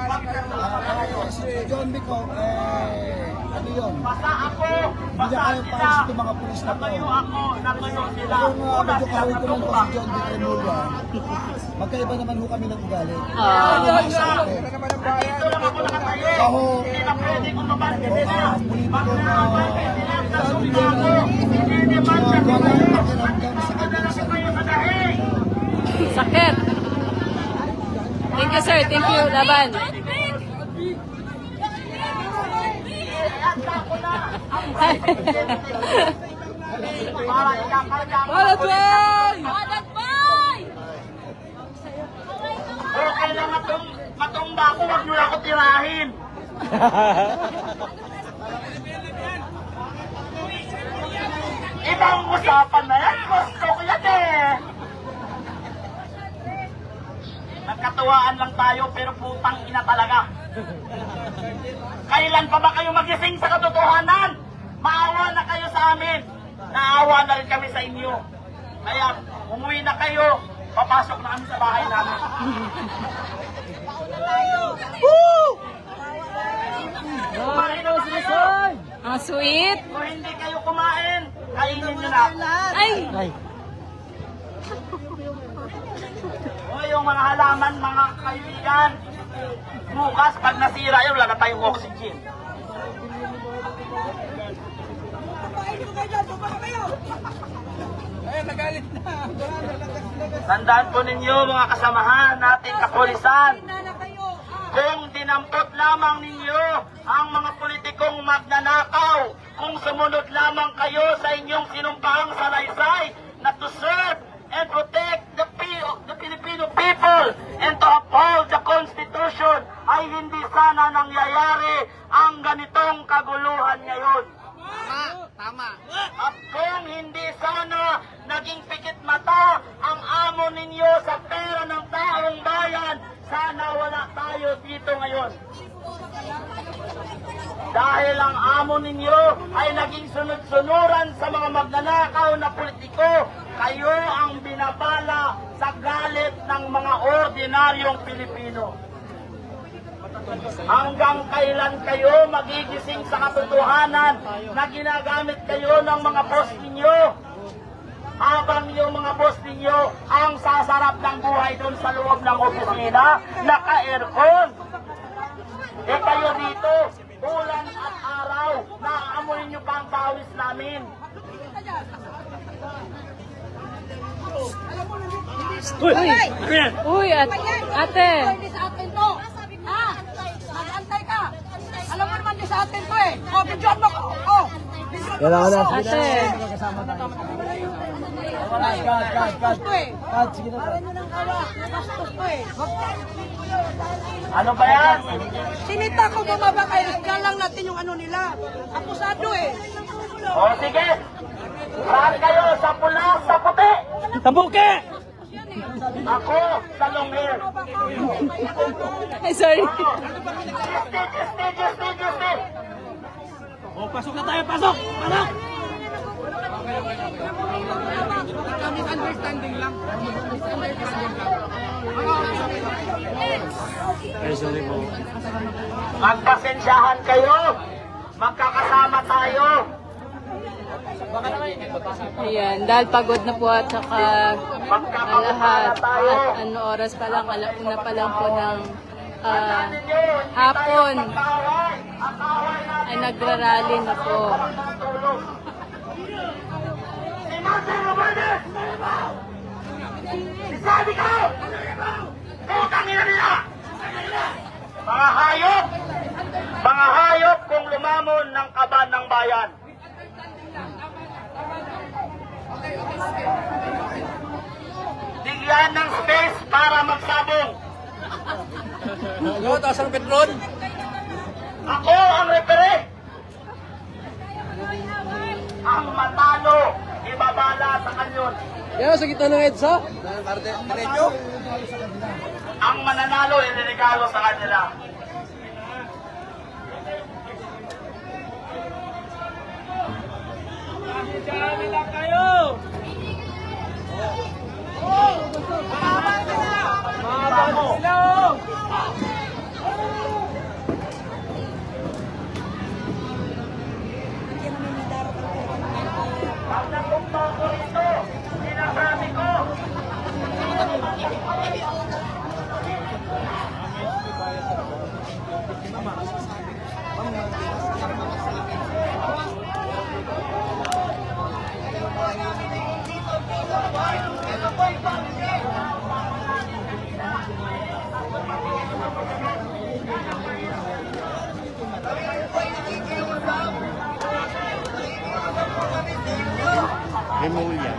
Si John Vic, ano yun? Hindi niya kaya para sa itong mga pulis na to. Kung medyo kahawin ko lang po si John Vic Rimolya, magkaiba naman ho kami ng ugali. Kaho, politiko na walang pakiramdam sa kanyang sarili. Sakit. Thank you, sir. Thank you, Laban. Balat boy! Okay lang matumba ako, wag nyo ako tirahin. Ibang usapan na yan, gusto ko yan eh. Nagkatuwaan lang tayo pero putang ina talaga. Kailan pa ba kayo magising sa katotohanan? Maawa na kayo sa amin. Naawa na rin kami sa inyo. Kaya umuwi na kayo. Papasok na kami sa bahay namin. Kumain na kayo. Ang sweet. Kung hindi kayo kumain, kainin nyo na. Ay! O yung mga halaman, mga kaibigan, bukas pag nasira yun, wala na tayong oxygen. Tandaan po ninyo mga kasamahan nating kapulisan, kung dinampot lamang ninyo ang mga politikong magnanakaw, kung sumunod lamang kayo sa inyong sinumpahang salaysay na to serve and protect the Filipino people and to uphold the Constitution, ay hindi sana nangyayari ang ganitong kaguluhan ngayon. Tama. At kung hindi sana naging pikit mata ang amo ninyo sa pera ng taong bayan, sana wala tayo dito ngayon. Dahil ang amo ninyo ay naging sunod-sunuran sa mga magnanakaw na politiko, kayo ang binabala sa galit ng mga ordinaryong Pilipino. Hanggang kailan kayo magigising sa katotohanan na ginagamit kayo ng mga boss ninyo? Habang yung mga boss ninyo ang sasarap ng buhay doon sa loob ng opisina, naka-aircon. Eh kayo dito, ulan at araw, naaamoy nyo pa ang pawis namin. Uy, ate. Mag-antay ka. Alam mo naman di sa atin to eh. O, bidyoan mo ko. O, bidyoan mo ko. Ate. Sige na. Para nyo ng kawa. Nakastos to eh. Ano ba yan? Sinita ko bumaba kayo. Kaya lang natin yung ano nila. Akusado eh. O sige, saan kayo? Sa pula, sa puti? Tabuke! Ako, sa long hair. Ay, sorry. Justice. O, pasok na tayo, pasok! Pasok! Misunderstanding lang. Magpasensyahan kayo. Magkakasama tayo. Ayan, dahil pagod na po at saka lahat. At ano oras pa lang, alauna pa lang po ng hapon ay nagrarally na po. Si Martin Robertes! Si Sabi ko! Putang ina nila! Mga hayop! Mga hayop kung lumamon ng kaban ng bayan. Bigyan ng space para magsabong. Yo, taas ang petrol! Ako ang repere. Ang matalo, ibabala sa kanyon. Yan, sa gitna ng EDSA. Diretso. Ang mananalo, iniregalo sa kanila. Pag nagpunta ko rito, sinasabi ko, Remulla.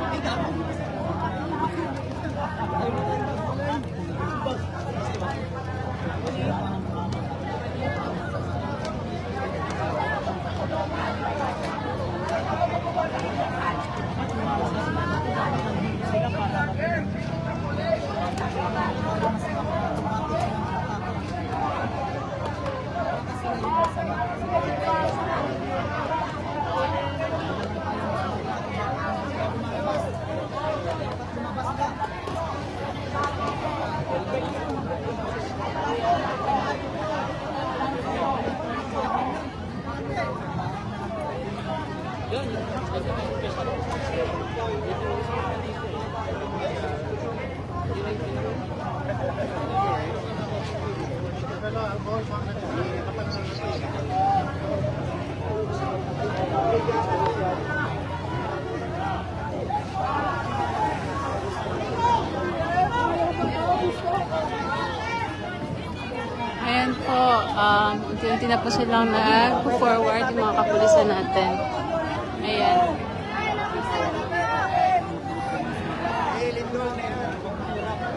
Ayan po, unti-unti na po silang nag-forward yung mga kapulisan natin. Ayan.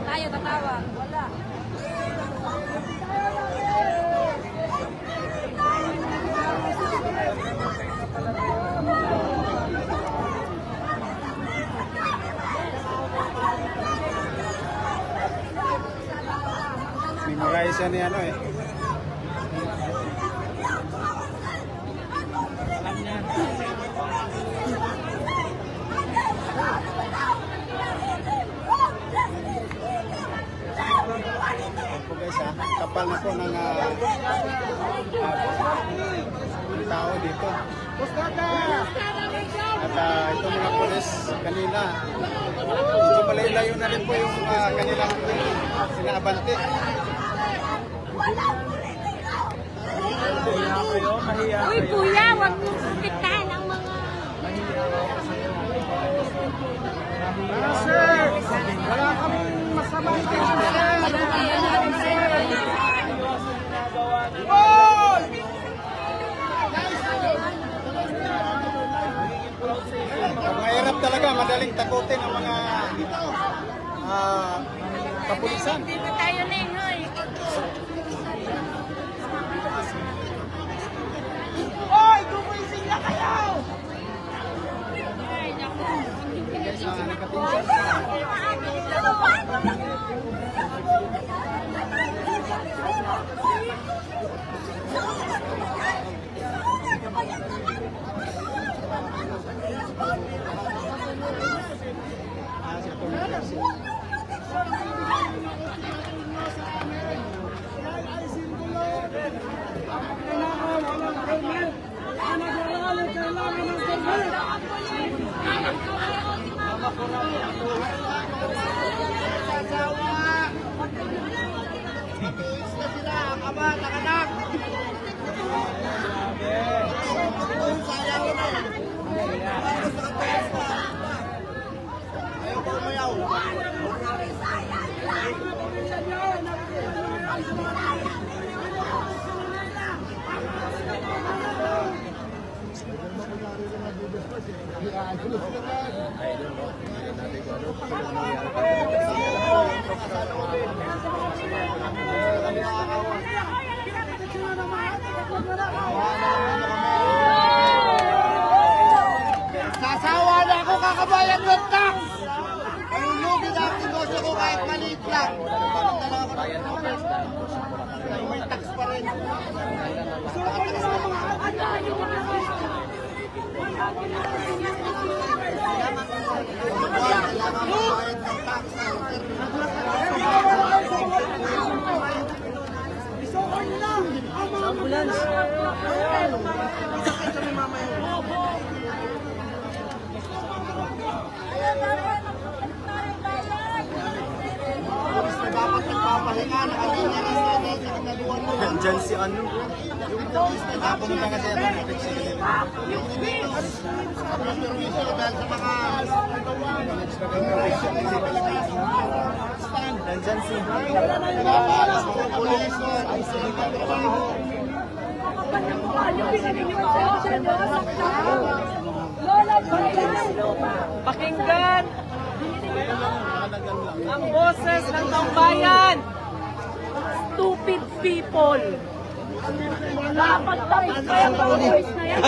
Tayo tatawag. Wala. Memorize yan ni ano eh. Ito guys ha, kapal na po ng tao dito. At itong mga pulis kanina, medyo malayo na rin po yung kanilang sinaabante. Uy, kuya, huwag mong sukitan ang mga... Wala kaming masamang intention, mahirap talaga, madaling takutin ang mga kapulisan. Dito tayo na yun, hoy. Hoy, gumising na kayo! Sasawa na ako kakabayan ng tax! Ayulugi na ang negosyo ko kahit maliit lang. May tax pa rin. Ambulance! Dapat nagpapahinga, nakalinya rin sa kinagawan mo. Diyan si ano? Pumunta kasi ito ng flexibility. Tapos perwisyo dahil sa mga nandyan si pinapalas mo ng pulis ay sa trabaho. Pakinggan ang boses ng tambayan. Stupid people. Dapat tapos kaya ang voice na yan.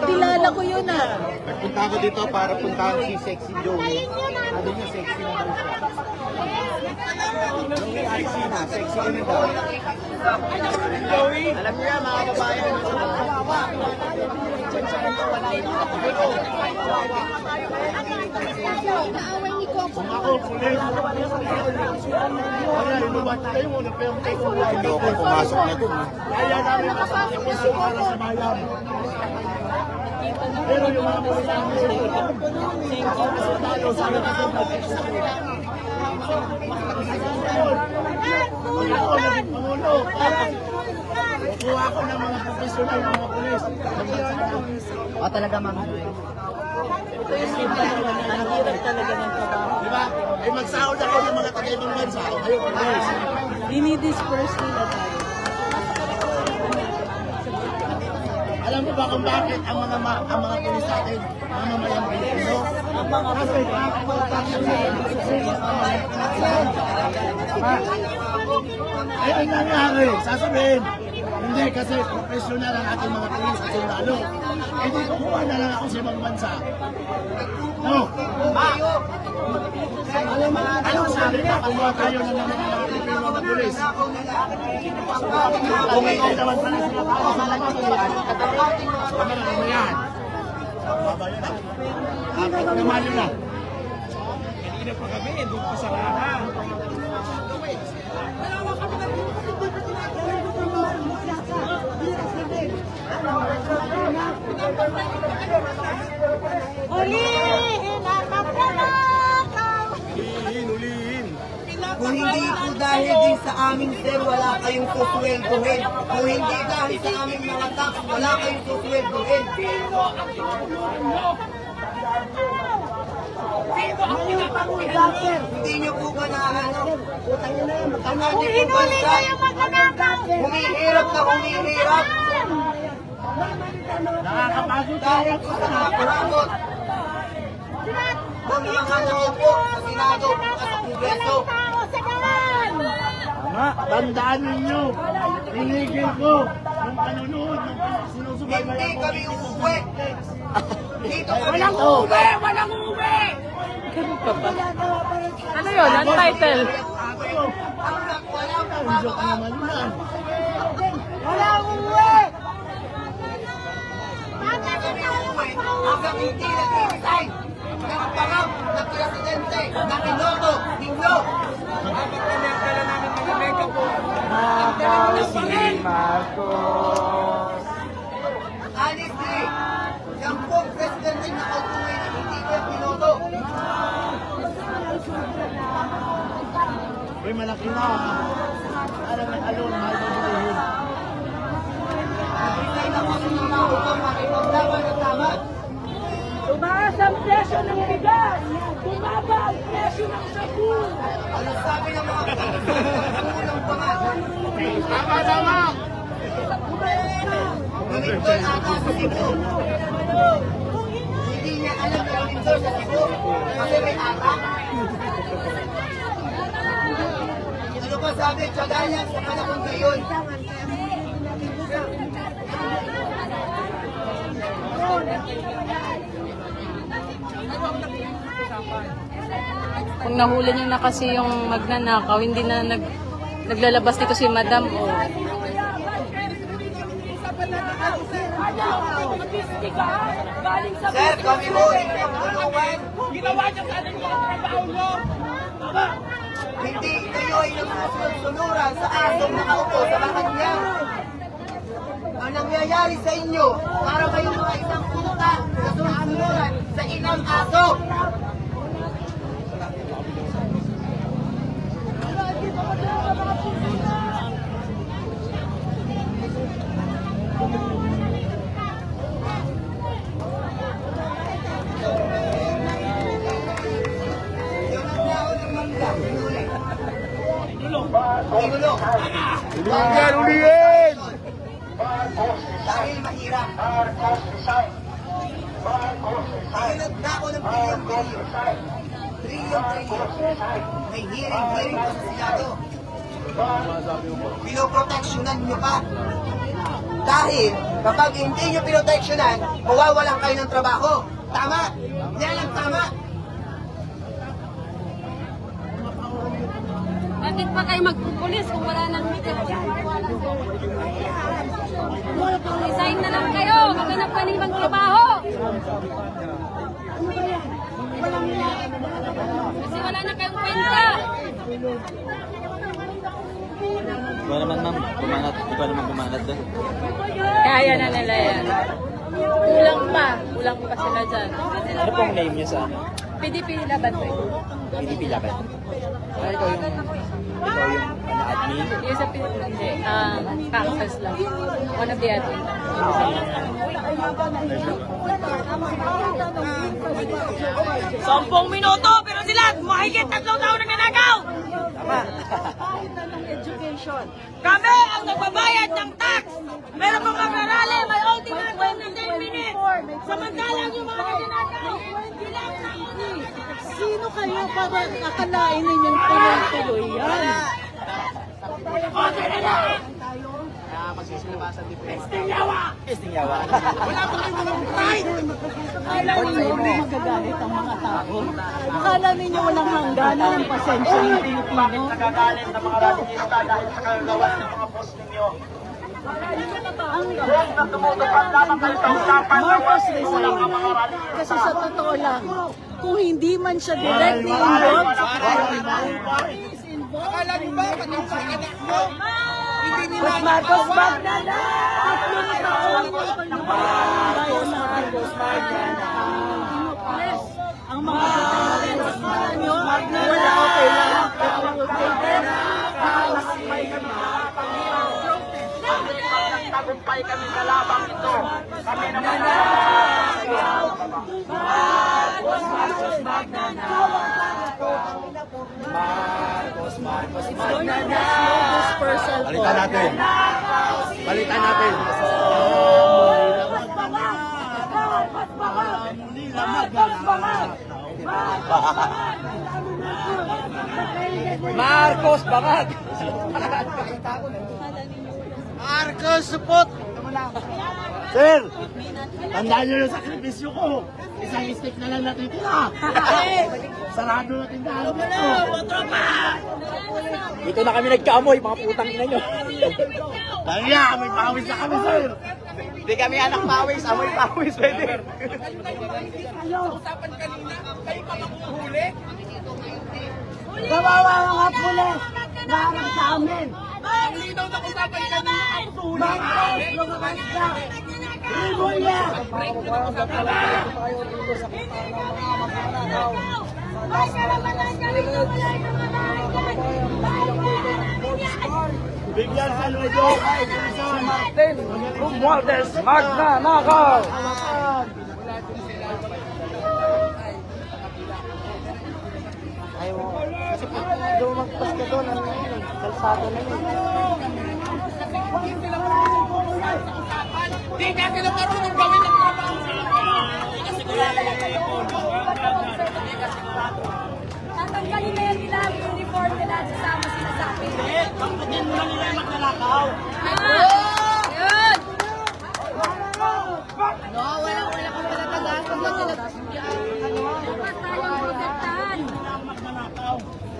Kilala ko yun ah. Nagpunta ako dito para puntahan si Sexy Joey. Sabi niya sexy na daw siya. Joey Arcina, sexy na daw. Alam niyo yan, mga kababayan. Kung ako, pulis. Kaya, inubat tayo muna pa yung tayo. Hindi ako pumasok na dun. Kaya namin masakit para sa bayan. Pero yung mga pulis namin kuha ko ng mga profesional ng mga pulis. Talaga ma'am. Ang hirap talaga ng trabaho. Diba? Eh magsahod ako ng mga taga-ibang bansa. Ayaw ko guys. Dinidisperse nila tayo. Alam mo ba kung bakit ang mga pulis natin, ang mamayang Pilipino? Kasi eh, ang nangyari, sasabihin, hindi kasi professional ang ating mga pulis at sundalo. Hindi kukuha na lang ako sa ibang bansa. No. Anong sabi na kumuha tayo ng mga Pilipino na pulis? Kung hindi naman pala sila tao sa lang ito yan, ano na yan? Baba yun na. Naman yun na. Kanina pa kami, doon pa sa lahat. Ulihin ang magnanakaw! Kung hindi po dahil din sa aming sir, wala kayong susweldohin. Kung hindi dahil sa aming mga tax, wala kayong susweldohin. Hindi nyo po ba na ano? Kung hinuli kayo magnanakaw! Humihirap na humihirap. Nakakapagod Dahil po sa nakapagod. Kung mga nakaupo sa Senado at sa Kongreso. Walang tao sa daan! Tama, tandaan ninyo. Tinigil ko yung panunood ng sinusubaybayan Hindi ko. kami uuwi. Dito kami Walang uuwi. Walang uwi! Ano yun? Ang title? Ang joke naman yan. Walang uwi! Hanggang hindi nag-resign ng pangang na presidente na Pinoto, Hinglo. Honestly, yung pong presidente na kautuloy na hindi niya Pinoto. Uy, malaki na. Alam na alon, mahal na bilihin. Resign ako sa trabaho ko, makipaglaban ng tama. Tumaas ang presyo ng bigas! Bumaba ang presyo ng sabon! Ano sabi ng mga kulang pa nga? Tama! Lumindol ata sa Cebu. Hindi niya alam na lumindol sa Cebu kasi may ata. Ano pa sabi? Tsagayan sa panahon ngayon. Kung nahuli niyo na kasi yung magnanakaw, hindi na naglalabas dito si Madam. Oh. Sir, kami mo tulungan. Ginawa niyo sa atin yung trabaho nyo. Hindi kayo ay nagsusunuran sa asong nakaupo sa bakad niya. Ang nangyayari sa inyo, para kayong mga isang puta na susunuran sa inang aso. Gulo. Ulihin! Dahil mahirap. Sinunod na ako ng trilyon. May hearing pa sa Senado. Pinoproteksyonan nyo pa. Dahil kapag hindi nyo pinoteksyonan, mawawalan kayo ng trabaho. Tama. Yan ang tama. Bakit pa kayo magpupulis kung wala nang resign na lang kayo. Maghanap ka ng ibang trabaho. Kasi wala na kayong kwenta. Ikaw naman ma'am, bumanat doon. Kaya na nila yan. Kulang pa sila dyan. Ano pong name niya sa ano? PDP laban po. PDP Laban. Ikaw yung admin? Yung sa PDP, hindi. Access lang. One of the admin. 10 minuto, pero sila, mahigit 3 taon na nanagaw! Kami ang nagbabayad ng tax! Meron pang mag-arali, may ultimatum ng 10 minutes! Samantalang yung mga nanagaw, ilang taon na Sino kayo para akalain ninyong tuloy-tuloy yan? Estingyawa. Akala ninyo magagalit ang mga tao. Akala ninyo walang hangganan ang pasensya ng Pilipino. Nagagalit ng mga radikista dahil sa kagawas ng mga post ninyo. Huwag na tumutupad lamang kayo sa usapan. Marcos resign. Kasi sa totoo lang, kung hindi man siya directly involved sa kriminal, is involved. Akala niyo ba, pati sa anak mo, hindi nila But Marcos wag na lang! 3 taon ng bayan ng Marcos wag na lang. Ang mga kasalanan nyo, wala okay lang. Tagumpay kami sa labang ito. Kami naman Balitan natin. Balitan natin. Marcos Bangag! Marcos, support! Sir, tandaan nyo yung sakripisyo ko. Isang stick na lang natitira. Sarado na tindahan dito. Dito na kami nagkaamoy, mga putang ina nyo. Kaya, may pawis na kami, sir. Hindi kami anak pawis, amoy pawis, pwede. usapan kanina, kayo pa makuhuli? Kawawa mga pulis! Naharap sa amin! Ang linaw na usapan kanina, ang tuhuli. Marcos, lumabas ka! Rimulya! Bigyan sa Luego. Martin Romualdez Magna Nakaw! Kasi pag lumagpas ka doon, kalsada na yun. Di nga sila marunong gawin ng trabaho. Tatanggalin na yan nila ang uniform nila at sasama sila sa akin. Pagputin mo na nila yung magnanakaw.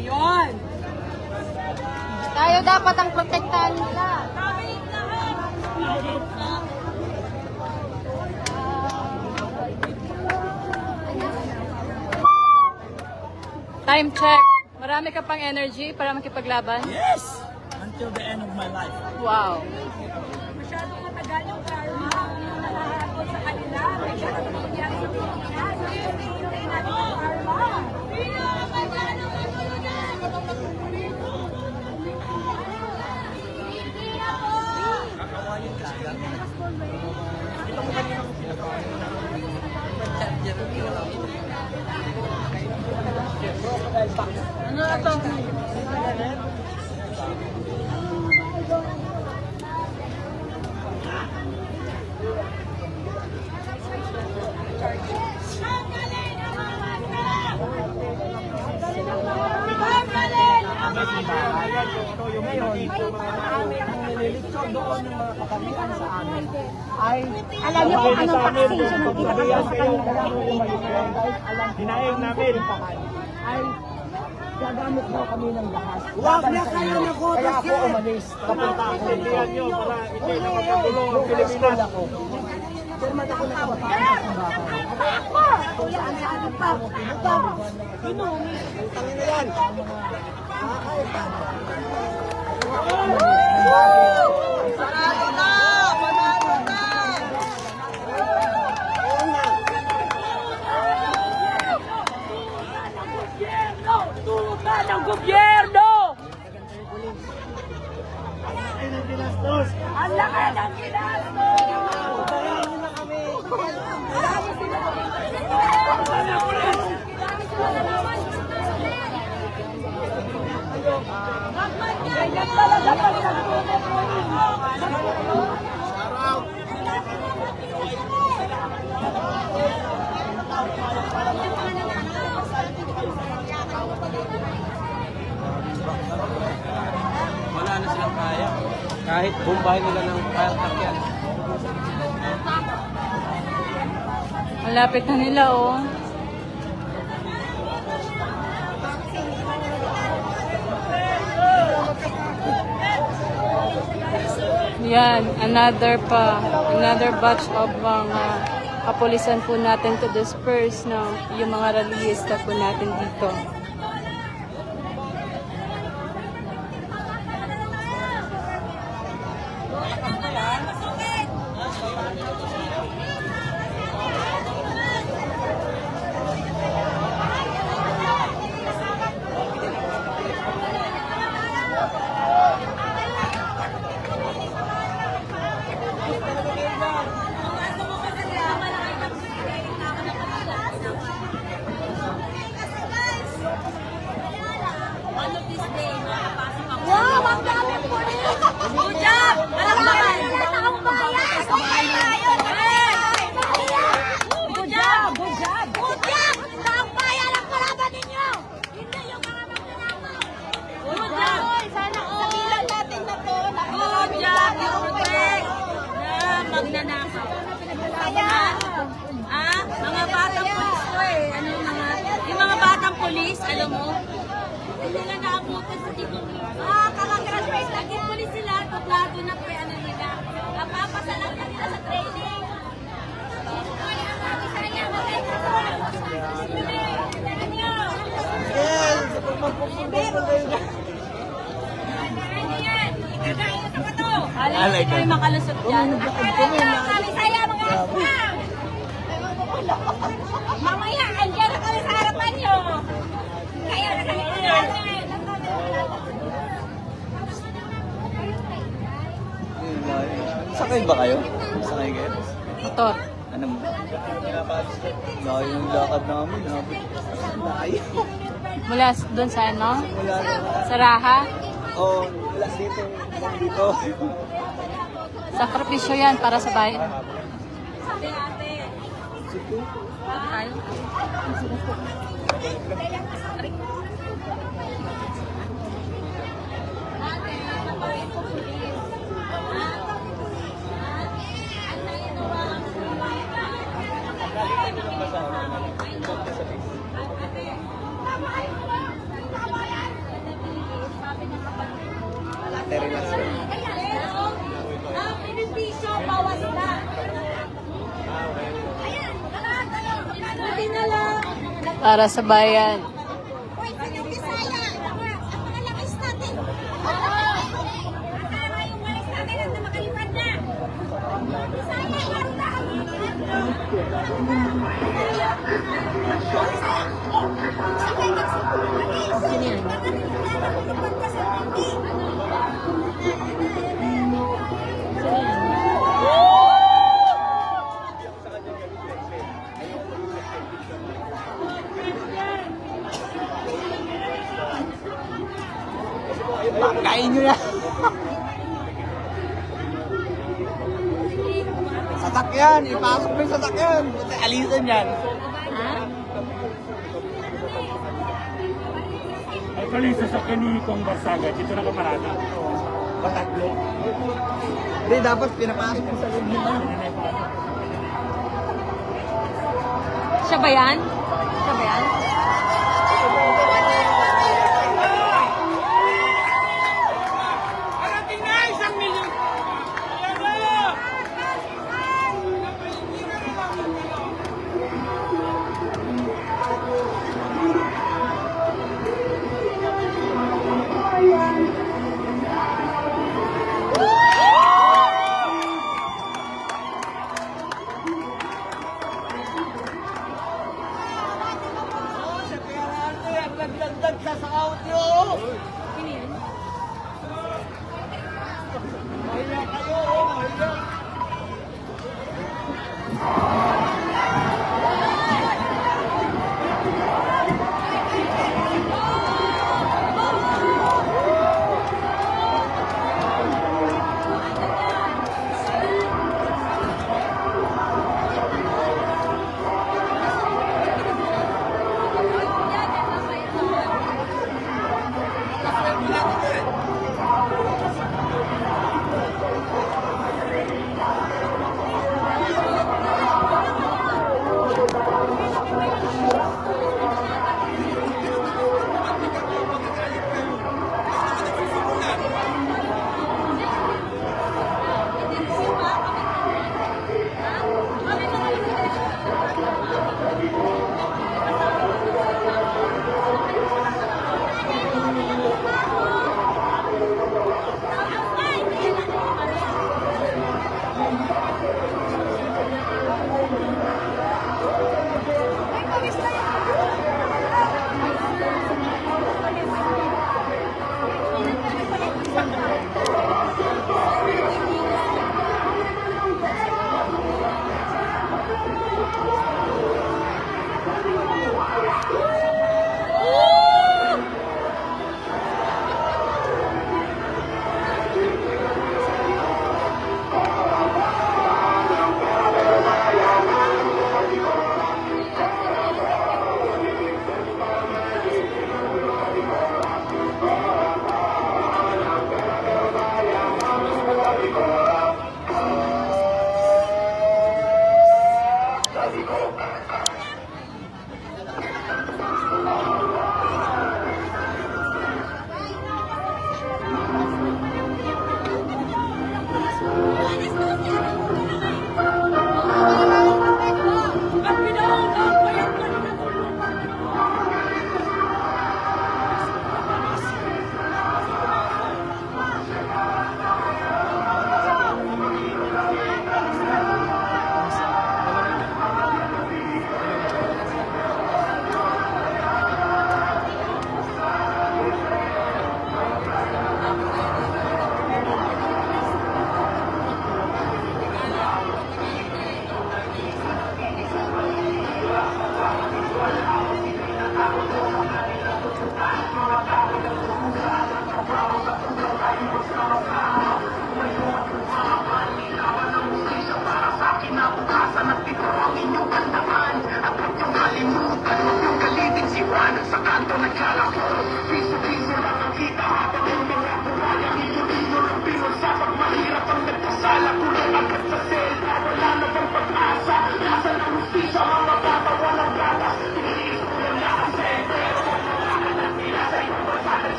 Yun! Ayun! Tayo dapat ang protektahan nila. Time check. Marami ka pang energy para makipaglaban? Yes! Until the end of my life. Wow. Masyadong matagal yung karma na nahakot sa kanila. Masyadong nangyayari sa Pilipinas. Hindi natin yung karma. Ano ito? Alam niyo kung anong taxation ang ipakita sa kanila. Hinaing namin. Ay, gagamit daw kami ng lakas. Huwag na kayo nakutos Kaya ako yan. umalis. Kapunta ako. Intindihan nyo para hindi na magkagulo ang Pilipinas. Ako. Pirmat ako ng kabataan sa simbahan. Kuya, ano pa? Ito. Tangin na yan. Panalo na! Panalo na! Tulungan ng gobyerno! Ang laki ng ginastos! Ganyan talaga pag Wala na silang kaya. Kahit bumbahin nila ng kaya takyan. Malapit na nila, oh. Yan, another batch of mga kapulisan po natin to disperse yung mga rallyista po natin dito. Wow, ang daming pulis! Good job! Malakbakan! Taong bayan! Okay tayo! Good job! Good job! Good job! Taong bayan ang kalaban ninyo! Hindi yung mga magnanakaw! Good job! Sana sabilan natin na to. Good job! Protect na magnanakaw. Kaya, Mga batang pulis to eh. Yung mga batang pulis, alam mo, hindi na naabutan sa tikong. kakagraduate naging pulis sila. Tuklado na po ano nila. Napapasalang na nila sa training. Alay kayo makalusot dyan. Kamisaya mga aswang! Mamaya, andyan na kami sa harapan nyo! Kaya na kami namin! Sakay ba kayo? Sakay kayo? Motor. Ano mo? Layo yung lakad namin. Layo. Mula doon sa ano? Wala na. Sa Raha. Oh, wala dito. Dito. Sakripisyo yan para sa bayan. Ang benepisyo, bawas na! Buti na lang! Para sa bayan. Uy, yung Bisaya! Ang mga lakas natin! Akala yung lakas natin at makalipad na! Bisaya, laro na! Kain nyo na. Sasakyan! Ipasok mo yung sasakyan! Buti alisan yan. Actually, yung sasakyan ni Kong Barsaga, dito nakaparada. Bataglo. Hindi, dapat pinapasok mo sa loob nila. Siya ba yan? Siya ba yan?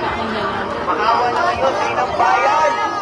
sa kanya lang. Maawa na kayo sa inang bayan.